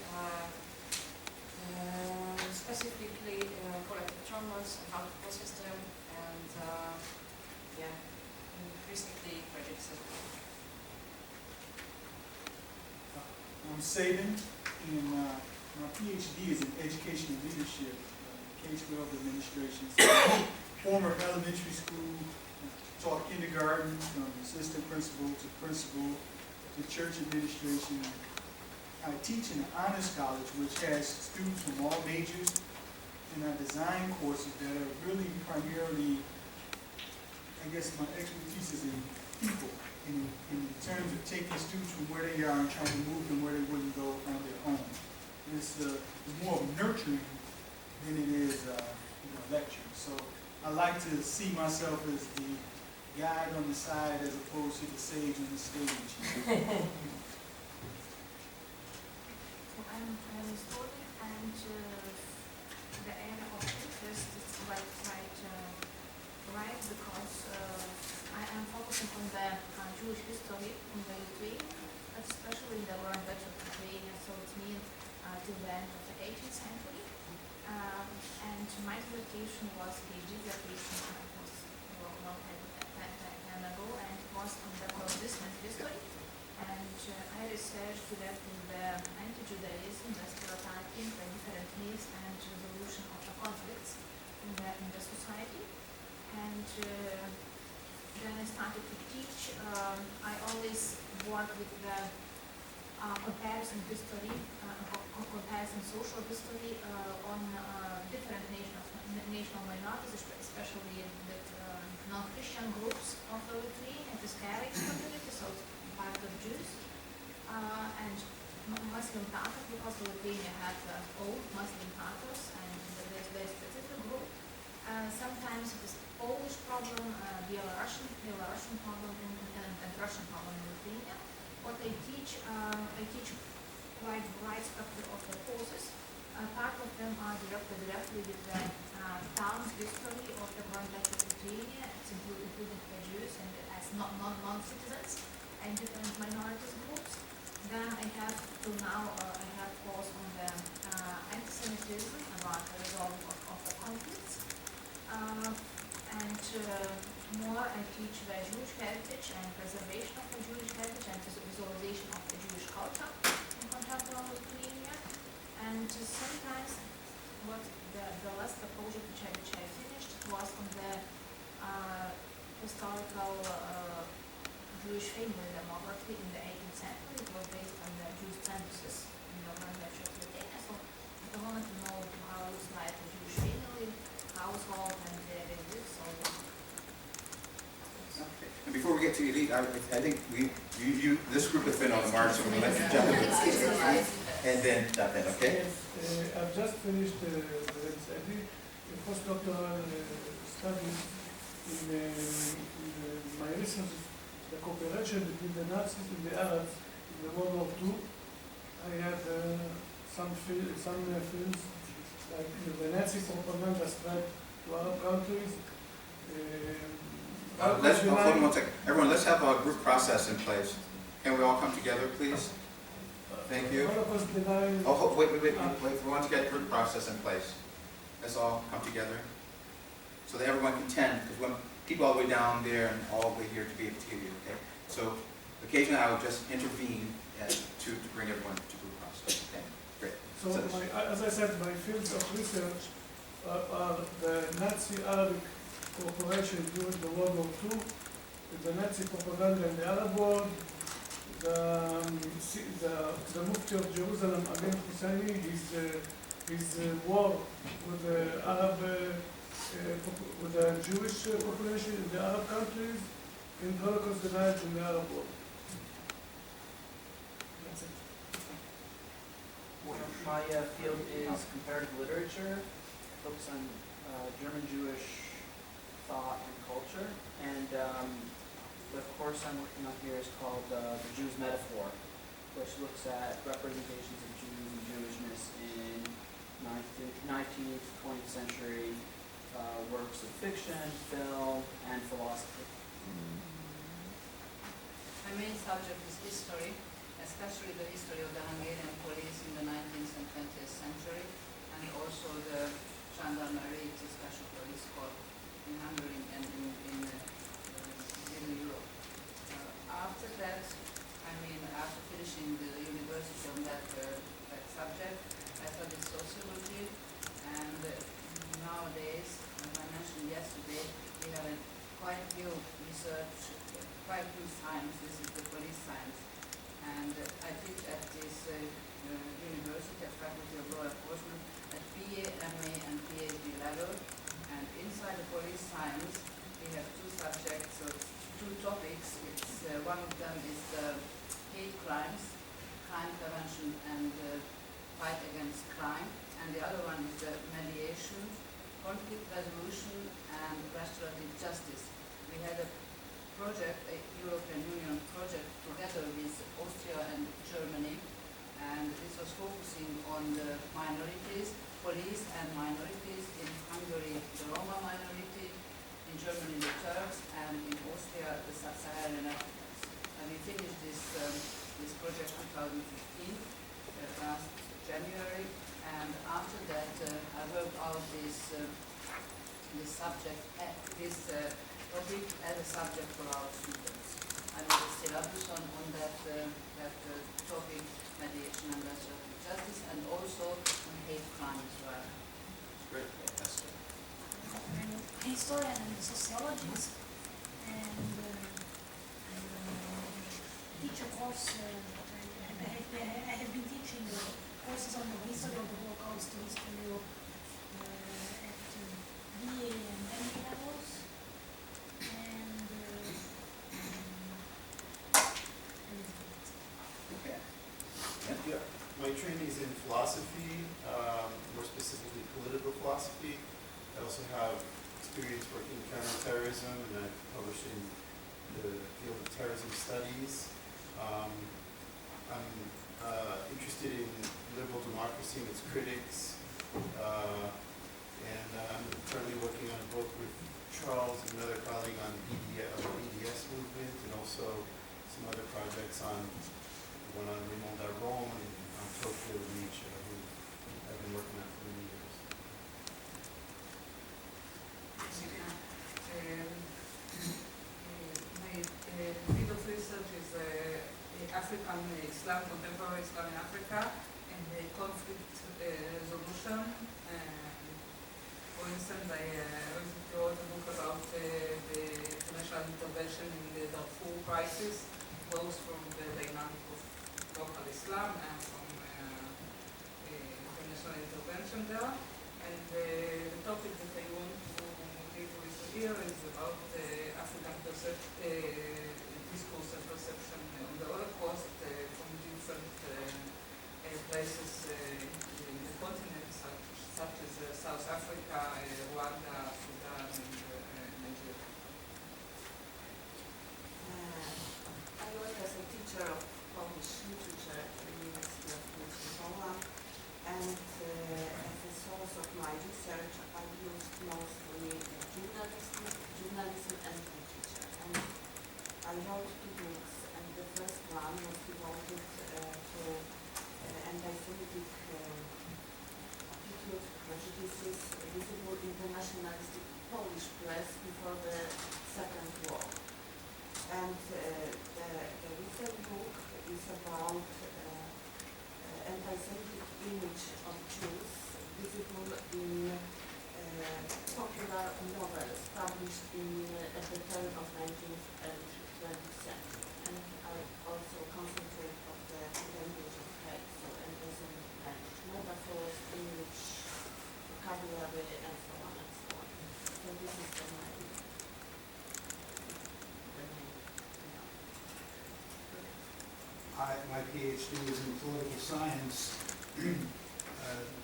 specifically collective traumas and how to process them, and recently prejudice as well. I'm Sabin, and my PhD is in education and leadership, K-12 administration. Former elementary school, taught kindergarten, from assistant principal to church administration. I teach in an honors college which has students from all majors, and I design courses that are really primarily, I guess my expertise is in people, in terms of taking students from where they are and trying to move them where they wouldn't go on their own. It's more of nurturing than it is lecturing. So I like to see myself as the guide on the side as opposed to the sage on the stage. I'm a student, and the area of interest is right because I am focusing on the Jewish history in the Lithuania, especially in the Learn Better Lithuania, so it means till the end of the 18th century. And my dissertation was a dissertation that was a long time ago, and it was on the resistance history. And I researched that in the anti-Judaism, the stereotyping, the different myths and resolution of the conflicts in the society. And then I started to teach. I always work with the comparison history, comparison social history on different national minorities, especially with non-Christian groups of the Lithuania, the Scaric community, so part of Jews, and Muslim Tatars, because Lithuania had old Muslim Tatars, and there's a specific group. Sometimes it is Polish problem, Belarusian problem, and Russian problem in Lithuania. What I teach quite wide spectrum of the courses. Part of them are directly with the town's history of the Learn Better Lithuania, including the Jews and as non-citizens and different minorities groups. Then I have till now I have course on the anti-Semitism, about the resolving of the conflicts, and more I teach the Jewish heritage and preservation of the Jewish heritage and visualization of the Jewish culture in contemporary Lithuania. And sometimes what the last project which I finished was on the historical Jewish family demography in the 18th century. It was based on the Jewish censuses in the Learn Better Lithuania. So if I wanted to know how it looks like a Jewish family, household, and their values, so Okay. And before we get to Elite, I think this group has been on the march, so we're going to let you jump in. And then jump in, okay? I've just finished the postdoctoral studies in my research, the cooperation between the Nazis and the Arabs in the World War II. I had some films like the Nazi propaganda spread to Arab countries. Hold on 1 second. Everyone, let's have a group process in place. Can we all come together, please? Thank you. Holocaust denial. Oh, wait. We want to get group process in place. Let's all come together so that everyone can attend, because we want people all the way down there and all the way here to be able to hear you, okay? So occasionally I will just intervene to bring everyone to group process, okay? Great. So as I said, my fields of research are the Nazi Arabic cooperation during the World War II, the Nazi propaganda in the Arab world, the Mufti of Jerusalem, Amin Husseini, his war with the Arab, with the Jewish population in the Arab countries, and Holocaust denial in the Arab world. That's it. My field is comparative literature. I focus on German Jewish thought and culture, and the course I'm working on here is called The Jew's Metaphor, which looks at representations of Jews and Jewishness in 19th, 20th century works of fiction, film, and philosophy. My main subject is history, especially the history of the Hungarian police in the 19th and 20th century, and also the Gendarmerie, the special police corps in Hungary and in Europe. After that, after finishing the university on that subject, I studied sociology, and nowadays, as I mentioned yesterday, we have a quite new research, quite new science. This is the police science, and I teach at this university, at Faculty of Law Enforcement, at BA, MA, and PhD level. And inside the police science, we have two subjects, or two topics. It's one of them is the hate crimes, crime prevention, and fight against crime, and the other one is the mediation, conflict resolution, and restorative justice. We had a project, a European Union project, together with Austria and Germany, and this was focusing on the minorities, police and minorities. In Hungary, the Roma minority; in Germany, the Turks; and in Austria, the Sub-Saharan Africans. And we finished this project 2015, last January, and after that I worked out this subject, this topic as a subject for our students. I made a syllabus on that topic, mediation and restorative justice, and also on hate crime as well. Great. That's good. I'm a historian and a sociologist, and teach a course. I have been teaching courses on the history of the Holocaust, history of at BA and MA levels, and Okay. Yeah. My training is in philosophy, more specifically political philosophy. I also have experience working in counterterrorism, and I've published in the field of terrorism studies. I'm interested in liberal democracy and its critics, and I'm currently working on a book with Charles and another colleague on the BDS movement, and also some other projects on one on Raymond Aron and on Tokyo and Nietzsche, who I've been working on for many years. My field of research is African Islam, contemporary Islam in Africa, and conflict resolution. For instance, I recently wrote a book about the international intervention in the Darfur crisis, both from the dynamic of local Islam and from international intervention there. And the topic that I want to deal with here is about African discourse and perception on the Holocaust from different places in the continent, such as South Africa, Rwanda, Sudan, and Nigeria. I work as a teacher of Polish my research, I used mostly journalism and literature. And I wrote 2 books, and the first one was devoted to anti-Semitic attitudes, prejudices visible in the nationalistic Polish press before the Second War. And the recent book is about anti-Semitic image of Jews visible in popular novels published at the turn of 19th and 20th century. And I also concentrate on the language of hate, so anti-Semitic language, metaphors, image, vocabulary, and so on and so on. So this is the main. My PhD is in political science,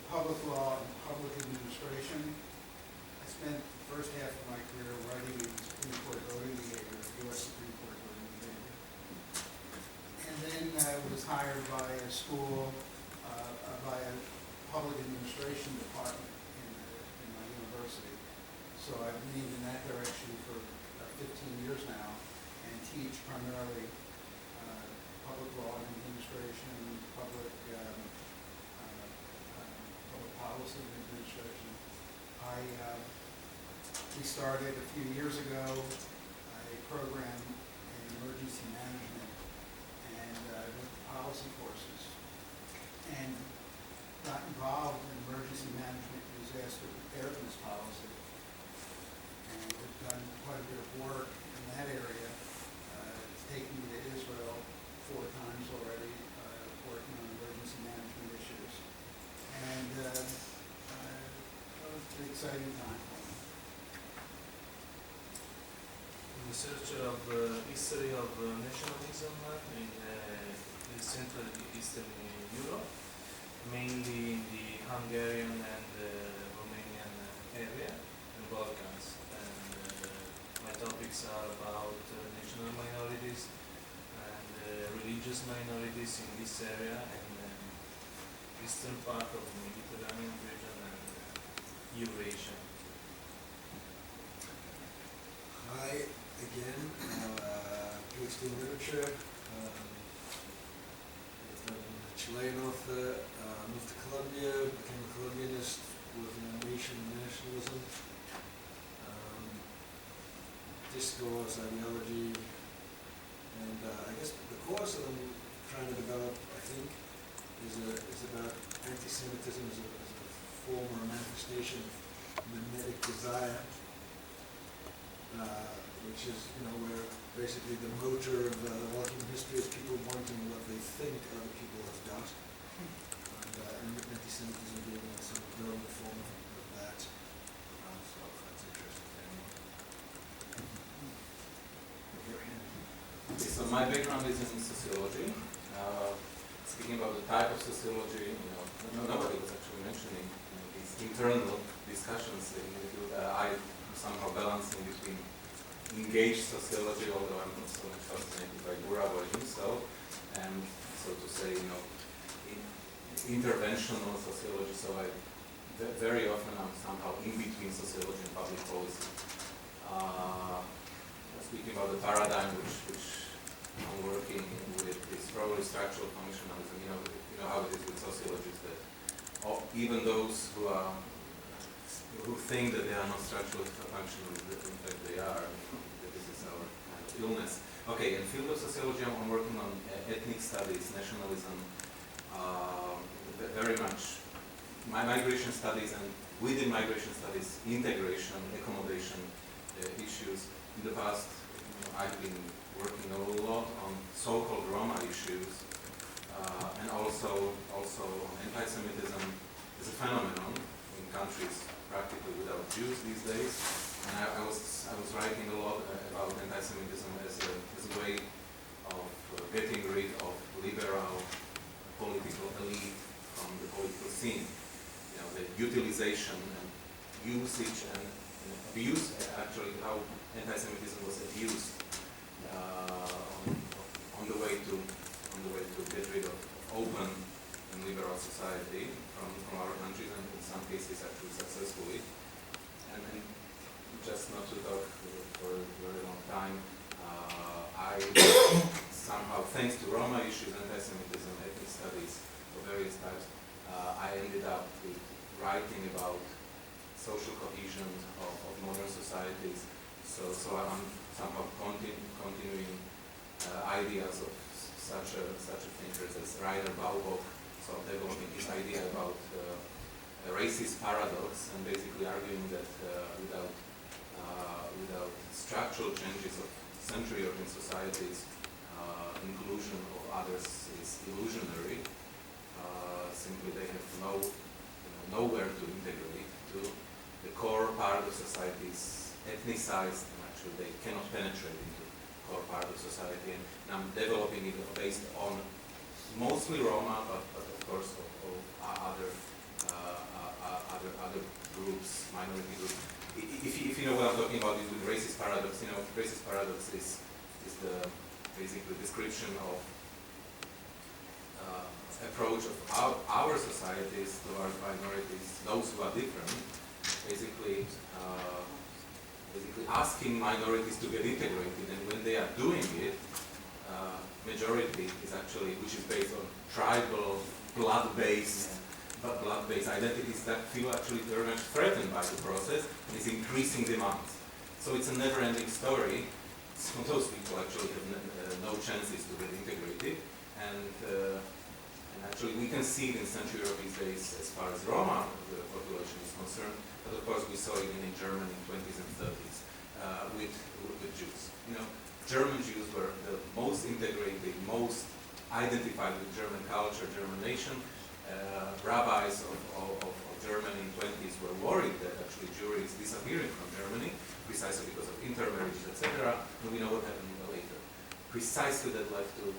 public law, and public administration. I spent the first half of my career writing in Supreme Court voting behavior, U.S. Supreme Court voting behavior. And then I was hired by a school, by a public administration department in my university. So I've leaned in that direction for 15 years now and teach primarily public law and administration, public policy and administration. We started a few years ago a program in emergency management and went to policy courses and got involved in emergency management and disaster preparedness policy. And we've done quite a bit of work in that area. It's taken me to Israel 4 times already, working on emergency management issues. And it's an exciting time for me. Researcher of history of nationalism in Central and Eastern Europe, mainly in the Hungarian and Romanian area and Balkans. And my topics are about national minorities and religious minorities in this area and eastern part of the Mediterranean region and Eurasia. Hi again, PhD in literature. Chilean author, moved to Colombia, became a Colombianist, working on nation and nationalism, discourse, ideology, and I guess the course that I'm trying to develop, I think, is about anti-Semitism as a form or a manifestation of mimetic desire, which is, where basically the motor of all human history is people wanting what they think other people have got, and anti-Semitism being a sort of growing form of that. So that's interesting. Okay, so my background is in sociology. Speaking about the type of sociology, nobody was actually mentioning these internal discussions in the field. I'm somehow balancing between engaged sociology, although I'm not so much fascinated by Gura or himself, and so to say, interventional sociology. So very often I'm somehow in between sociology and public policy. Speaking about the paradigm which I'm working with is probably structural functionalism. You know how it is with sociologists that even those who think that they are not structurally functionalists, in fact they are. That this is our kind of illness. Okay, in field of sociology, I'm working on ethnic studies, nationalism, very much migration studies, and within migration studies, integration, accommodation issues. In the past, I've been working a lot on so-called Roma issues, and also on anti-Semitism as a phenomenon in countries practically without Jews these days. And I was writing a lot about anti-Semitism as a way of getting rid of liberal political elite from the political scene. The utilization and usage and abuse, actually how anti-Semitism was abused on the way to get rid of open and liberal society from our countries, and some cases actually successfully. And just not to talk for a very long time, I somehow, thanks to Roma issues, anti-Semitism, ethnic studies of various types, I ended up with writing about social cohesion of modern societies. So I'm somehow continuing ideas of such thinkers as Rainer Bauhoff, so developing his idea about a racist paradox and basically arguing that without structural changes of Central European societies, inclusion of others is illusionary. Simply they have nowhere to integrate to. The core part of society is ethnicized, and actually they cannot penetrate into the core part of society. And I'm developing it based on mostly Roma, but of course of other groups, minority groups. If you know what I'm talking about with racist paradox, racist paradox is the basically description of approach of our societies towards minorities, those who are different, basically asking minorities to get integrated, and when they are doing it, majority is actually, which is based on tribal, blood-based identities that feel actually very much threatened by the process and is increasing demands. So it's a never-ending story. So those people actually have no chances to get integrated, and actually we can see it in Central Europe these days as far as Roma the population is concerned, but of course we saw it in Germany in 20s and 30s with Jews. German Jews were the most integrated, most identified with German culture, German nation. Rabbis of Germany in 20s were worried that actually Jewry is disappearing from Germany, precisely because of intermarriages, etc. And we know what happened later. Precisely that led to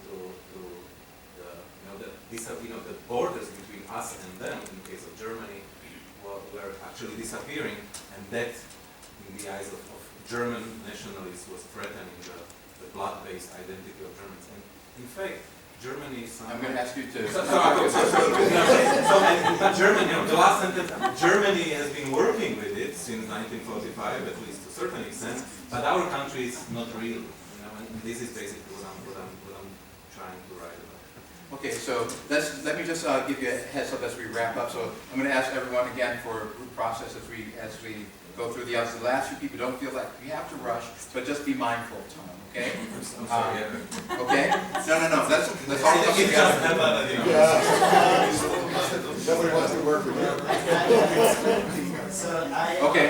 the borders between us and them, in the case of Germany, were actually disappearing, and that, in the eyes of German nationalists, was threatening the blood-based identity of Germans. And in fact, Germany is... I'm going to ask you to... Germany, the last sentence, Germany has been working with it since 1945, at least to a certain extent, but our country is not real, and this is basically what I'm trying to write about. Okay, so let me just give you a heads up as we wrap up. So I'm going to ask everyone again for a group process as we go through the others. The last few people, don't feel like you have to rush, but just be mindful of time, okay? I'm sorry. Okay? No. Let's all come together. Nobody wants to work with you. Okay,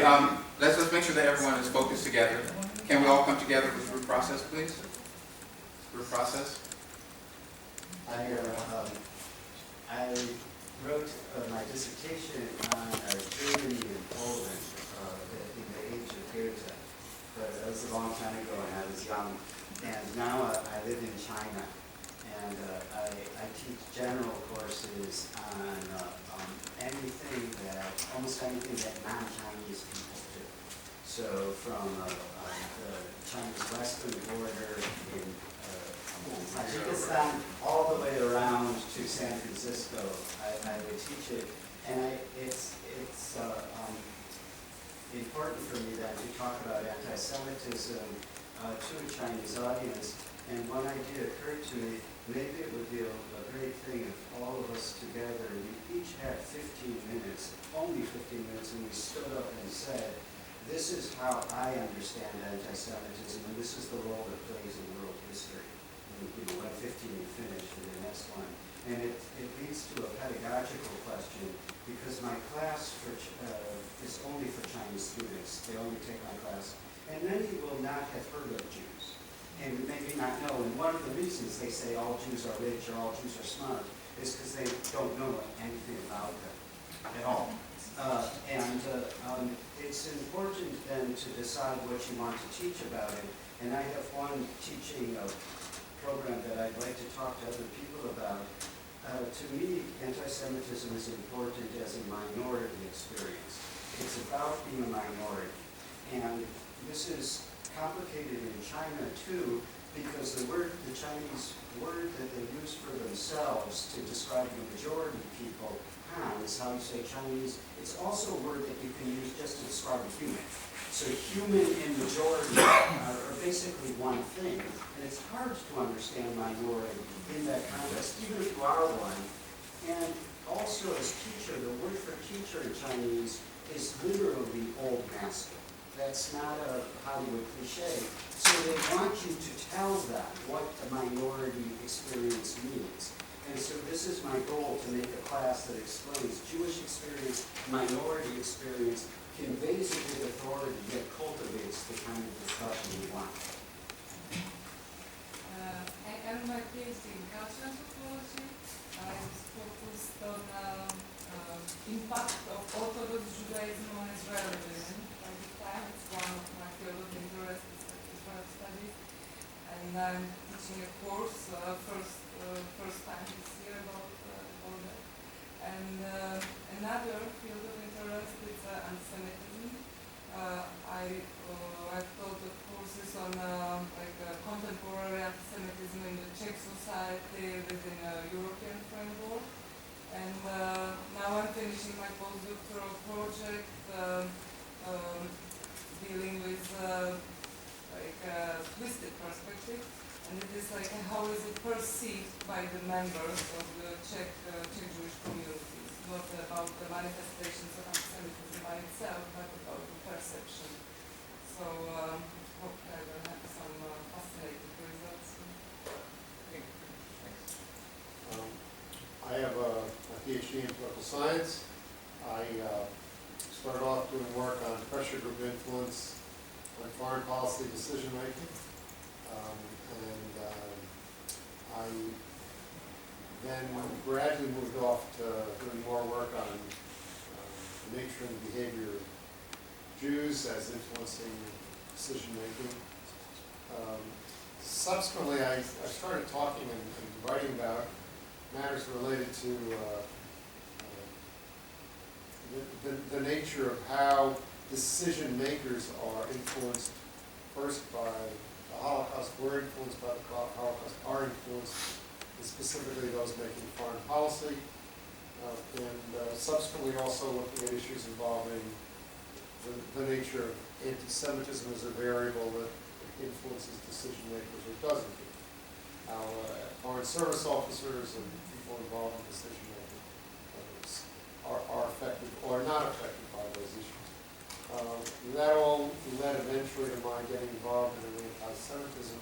let's make sure that everyone is focused together. Can we all come together for group process, please? Group process. I wrote my dissertation on Germany and Poland in the age of Goethe, but that was a long time ago and I was young. And now I live in China, and I teach general courses on almost anything that non-Chinese people do. So from the Chinese western border in Tajikistan all the way around to San Francisco, I would teach it, and it's important for me then to talk about anti-Semitism to a Chinese audience. And one idea occurred to me: maybe it would be a great thing if all of us together, we each had 15 minutes, only 15 minutes, and we stood up and said, "This is how I understand anti-Semitism, and this is the role it plays in world history." What 15 you finish for the next one. And it leads to a pedagogical question, because my class is only for Chinese students. They only take my class. And many will not have heard of Jews, and maybe not know. And one of the reasons they say all Jews are rich or all Jews are smart is because they don't know anything about them at all. It's important then to decide what you want to teach about it. And I have one teaching program that I'd like to talk to other people about. To me, anti-Semitism is important as a minority experience. It's about being a minority. And this is complicated in China too, because the Chinese word that they use for themselves to describe the majority of people, Han, is how you say Chinese. It's also a word that you can use just to describe a human. So human and majority are basically one thing, and it's hard to understand minority in that context, even if you are one. And also as teacher, the word for teacher in Chinese is literally old master. That's not a Hollywood cliche. So they want you to tell them what a minority experience means. And so this is my goal, to make a class that explains Jewish experience, minority experience, conveys it with authority, yet cultivates the kind of discussion we want. I am my PhD in cultural anthropology. I was focused on impact of Orthodox Judaism on Israeli women. At the time, it's one of my field of interest, Israel studies. And I'm teaching a course first time this year about that. And another field of interest is antisemitism. I've taught courses on contemporary antisemitism in the Czech society within a European framework. And now I'm finishing my postdoctoral project dealing with twisted perspective. And it is like how is it perceived by the members of the Czech Jewish communities, not about the manifestations of antisemitism by itself, but about the perception. So hope I will have some fascinating results. Okay. Thanks. I have a PhD in political science. I started off doing work on pressure group influence on foreign policy decision making. I then gradually moved off to doing more work on the nature and behavior of Jews as influencing decision making. Subsequently, I started talking and writing about matters related to the nature of how decision makers are influenced first by the Holocaust, were influenced by the Holocaust, are influenced, and specifically those making foreign policy, and subsequently also looking at issues involving the nature of anti-Semitism as a variable that influences decision makers or doesn't. How foreign service officers and people involved in decision making are affected or not affected by those issues. That all led eventually to my getting involved in an anti-Semitism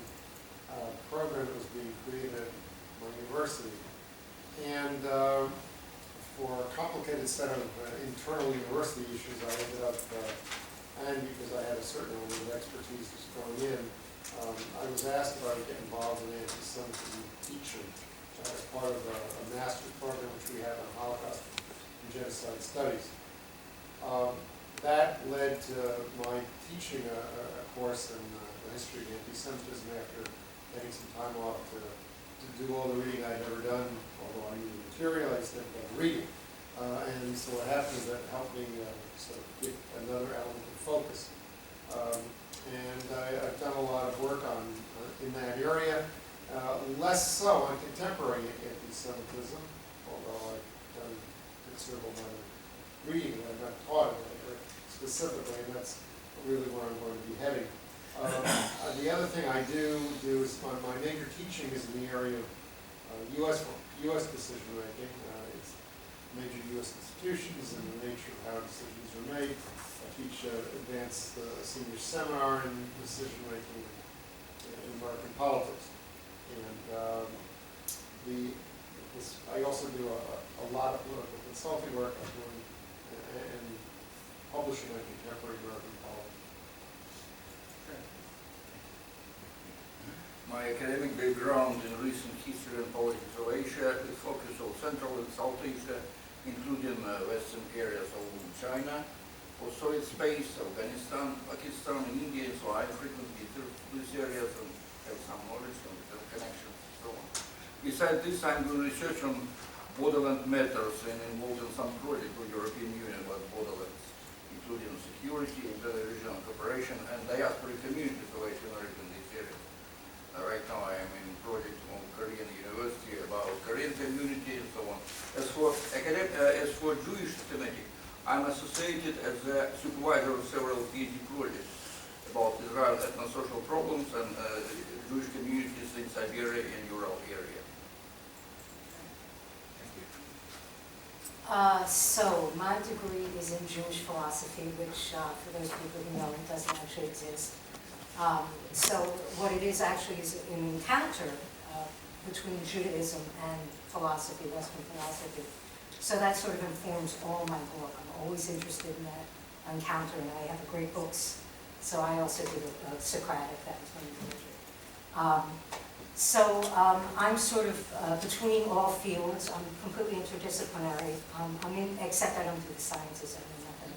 program that was being created at my university. And for a complicated set of internal university issues, I ended up, and because I had a certain amount of expertise just going in, I was asked if I would get involved in anti-Semitism teaching as part of a master's program which we had on Holocaust and genocide studies. That led to my teaching a course in the history of anti-Semitism after getting some time off to do all the reading I'd never done, although I knew the material, I just hadn't done reading. And so what happened is that helped me sort of get another element of focus. And I've done a lot of work in that area, less so on contemporary anti-Semitism, although I've done a considerable amount of reading that I've not taught in that area specifically, and that's really where I'm going to be heading. The other thing I do is my major teaching is in the area of U.S. decision making. It's major U.S. institutions and the nature of how decisions are made. I teach advanced senior seminar in decision making in American politics. And I also do a lot of political consulting work. I'm doing and publishing on contemporary American politics. My academic background in recent history and politics of Asia is focused on Central and South Asia, including western areas of China, post-Soviet space, Afghanistan, Pakistan, and India, so I frequently visit these areas and have some knowledge and connections and so on. Besides this, I'm doing research on borderland matters and involved in some project with European Union about borderlands, including security, inter-regional cooperation, and diaspora communities of Asian origin in this area. Right now I am in project on Korean University about Korean community and so on. As for Jewish thematic, I'm associated as the supervisor of several PhD projects about Israel ethno-social problems and Jewish communities in Siberia and Ural area. So my degree is in Jewish philosophy, which for those people who know, it doesn't actually exist. So what it is actually is an encounter between Judaism and philosophy, Western philosophy. So that sort of informs all my work. I'm always interested in that encounter, and I have great books. So I also did a Socratic, that was my major. I'm sort of between all fields. I'm completely interdisciplinary. Except I don't do the sciences. I know nothing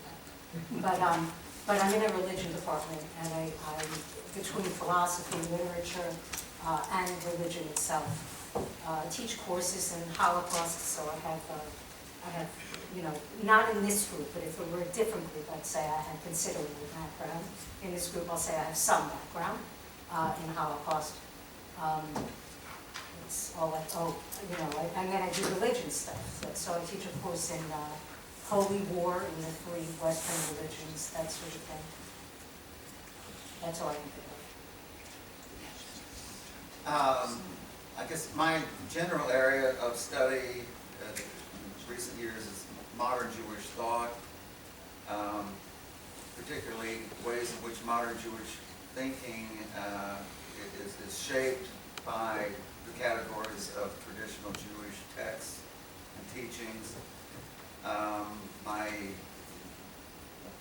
about it. But I'm in a religion department, and I'm between philosophy, literature, and religion itself. Teach courses in Holocaust, so I have, not in this group, but if it were a different group, I'd say I have considerable background. In this group, I'll say I have some background in Holocaust. It's all like, and then I do religion stuff. So I teach a course in Holy War in the 3 Western religions, that sort of thing. That's all I can think of. I guess my general area of study in recent years is modern Jewish thought, particularly ways in which modern Jewish thinking is shaped by the categories of traditional Jewish texts and teachings.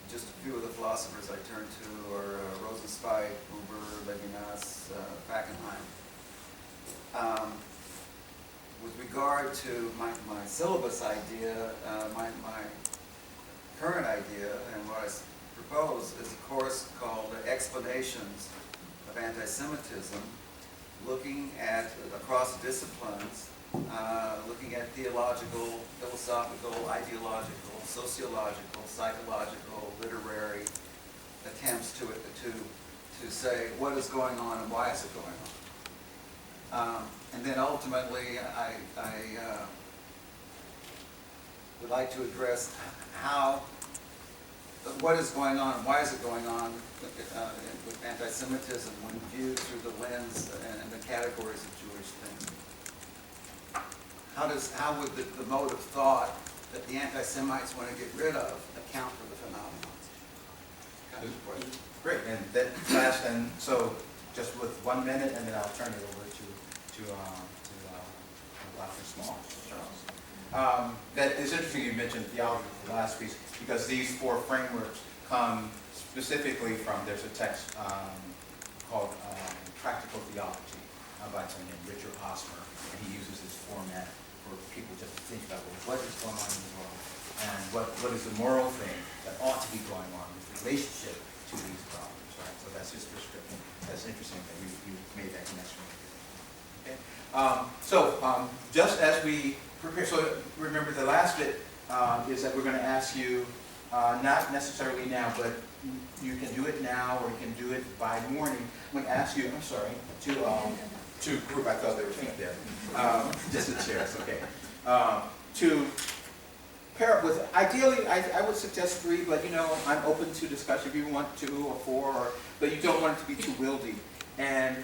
Just a few of the philosophers I turn to are Rosenzweig, Huber, Levinas, Fackenheim. With regard to my syllabus idea, my current idea and what I propose is a course called Explanations of Antisemitism, looking at, across disciplines, looking at theological, philosophical, ideological, sociological, psychological, literary attempts to say what is going on and why is it going on. And then ultimately, I would like to address what is going on and why is it going on with anti-Semitism when viewed through the lens and the categories of Jewish thinking. How would the mode of thought that the anti-Semites want to get rid of account for the phenomenon? Great, and that last, and so just with 1 minute, and then I'll turn it over to Dr. Small. That is interesting you mentioned theology for the last piece, because these 4 frameworks come specifically from, there's a text called Practical Theology by someone named Richard Osmer, and he uses this format for people just to think about what is going on in the world, and what is the moral thing that ought to be going on with relationship to these problems, right? So that's his prescription. That's interesting that you made that connection. Okay. Just as we prepare, so remember the last bit is that we're going to ask you, not necessarily now, but you can do it now or you can do it by morning. I'm going to ask you, I'm sorry, to group, I thought there were feet there. Just the chairs, okay. To pair up with, ideally, I would suggest 3, but I'm open to discussion if you want 2 or 4, but you don't want it to be too wieldy. And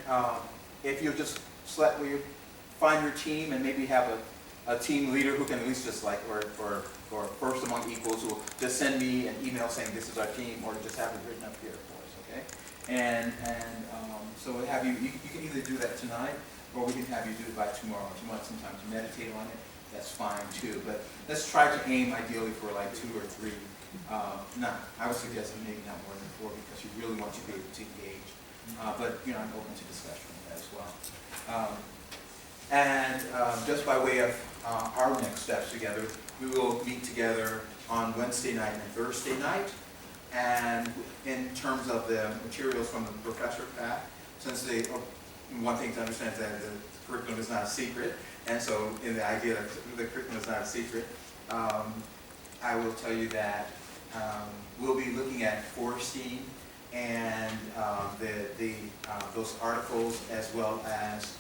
if you just find your team and maybe have a team leader who can at least just or first among equals who will just send me an email saying this is our team, or just have it written up here for us, okay? And so we'll have you can either do that tonight, or we can have you do it by tomorrow. If you want some time to meditate on it, that's fine too. But let's try to aim ideally for like 2 or 3. I would suggest maybe not more than 4 because you really want to be able to engage. But I'm open to discussion on that as well. Just by way of our next steps together, we will meet together on Wednesday night and Thursday night. And in terms of the materials from the professor pack, since one thing to understand is that the curriculum is not a secret, and so in the idea that the curriculum is not a secret, I will tell you that we'll be looking at Forstein and those articles, as well as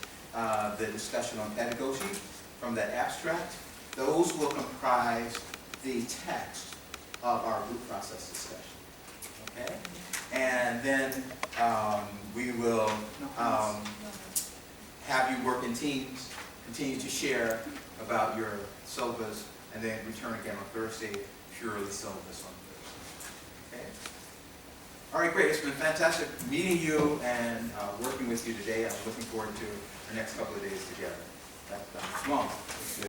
the discussion on pedagogy from that abstract. Those will comprise the text of our group process discussion. Okay? And then we will have you work in teams, continue to share about your syllabus, and then return again on Thursday, purely syllabus on Thursday. Okay? All right, great. It's been fantastic meeting you and working with you today. I'm looking forward to our next couple of days together. That's long.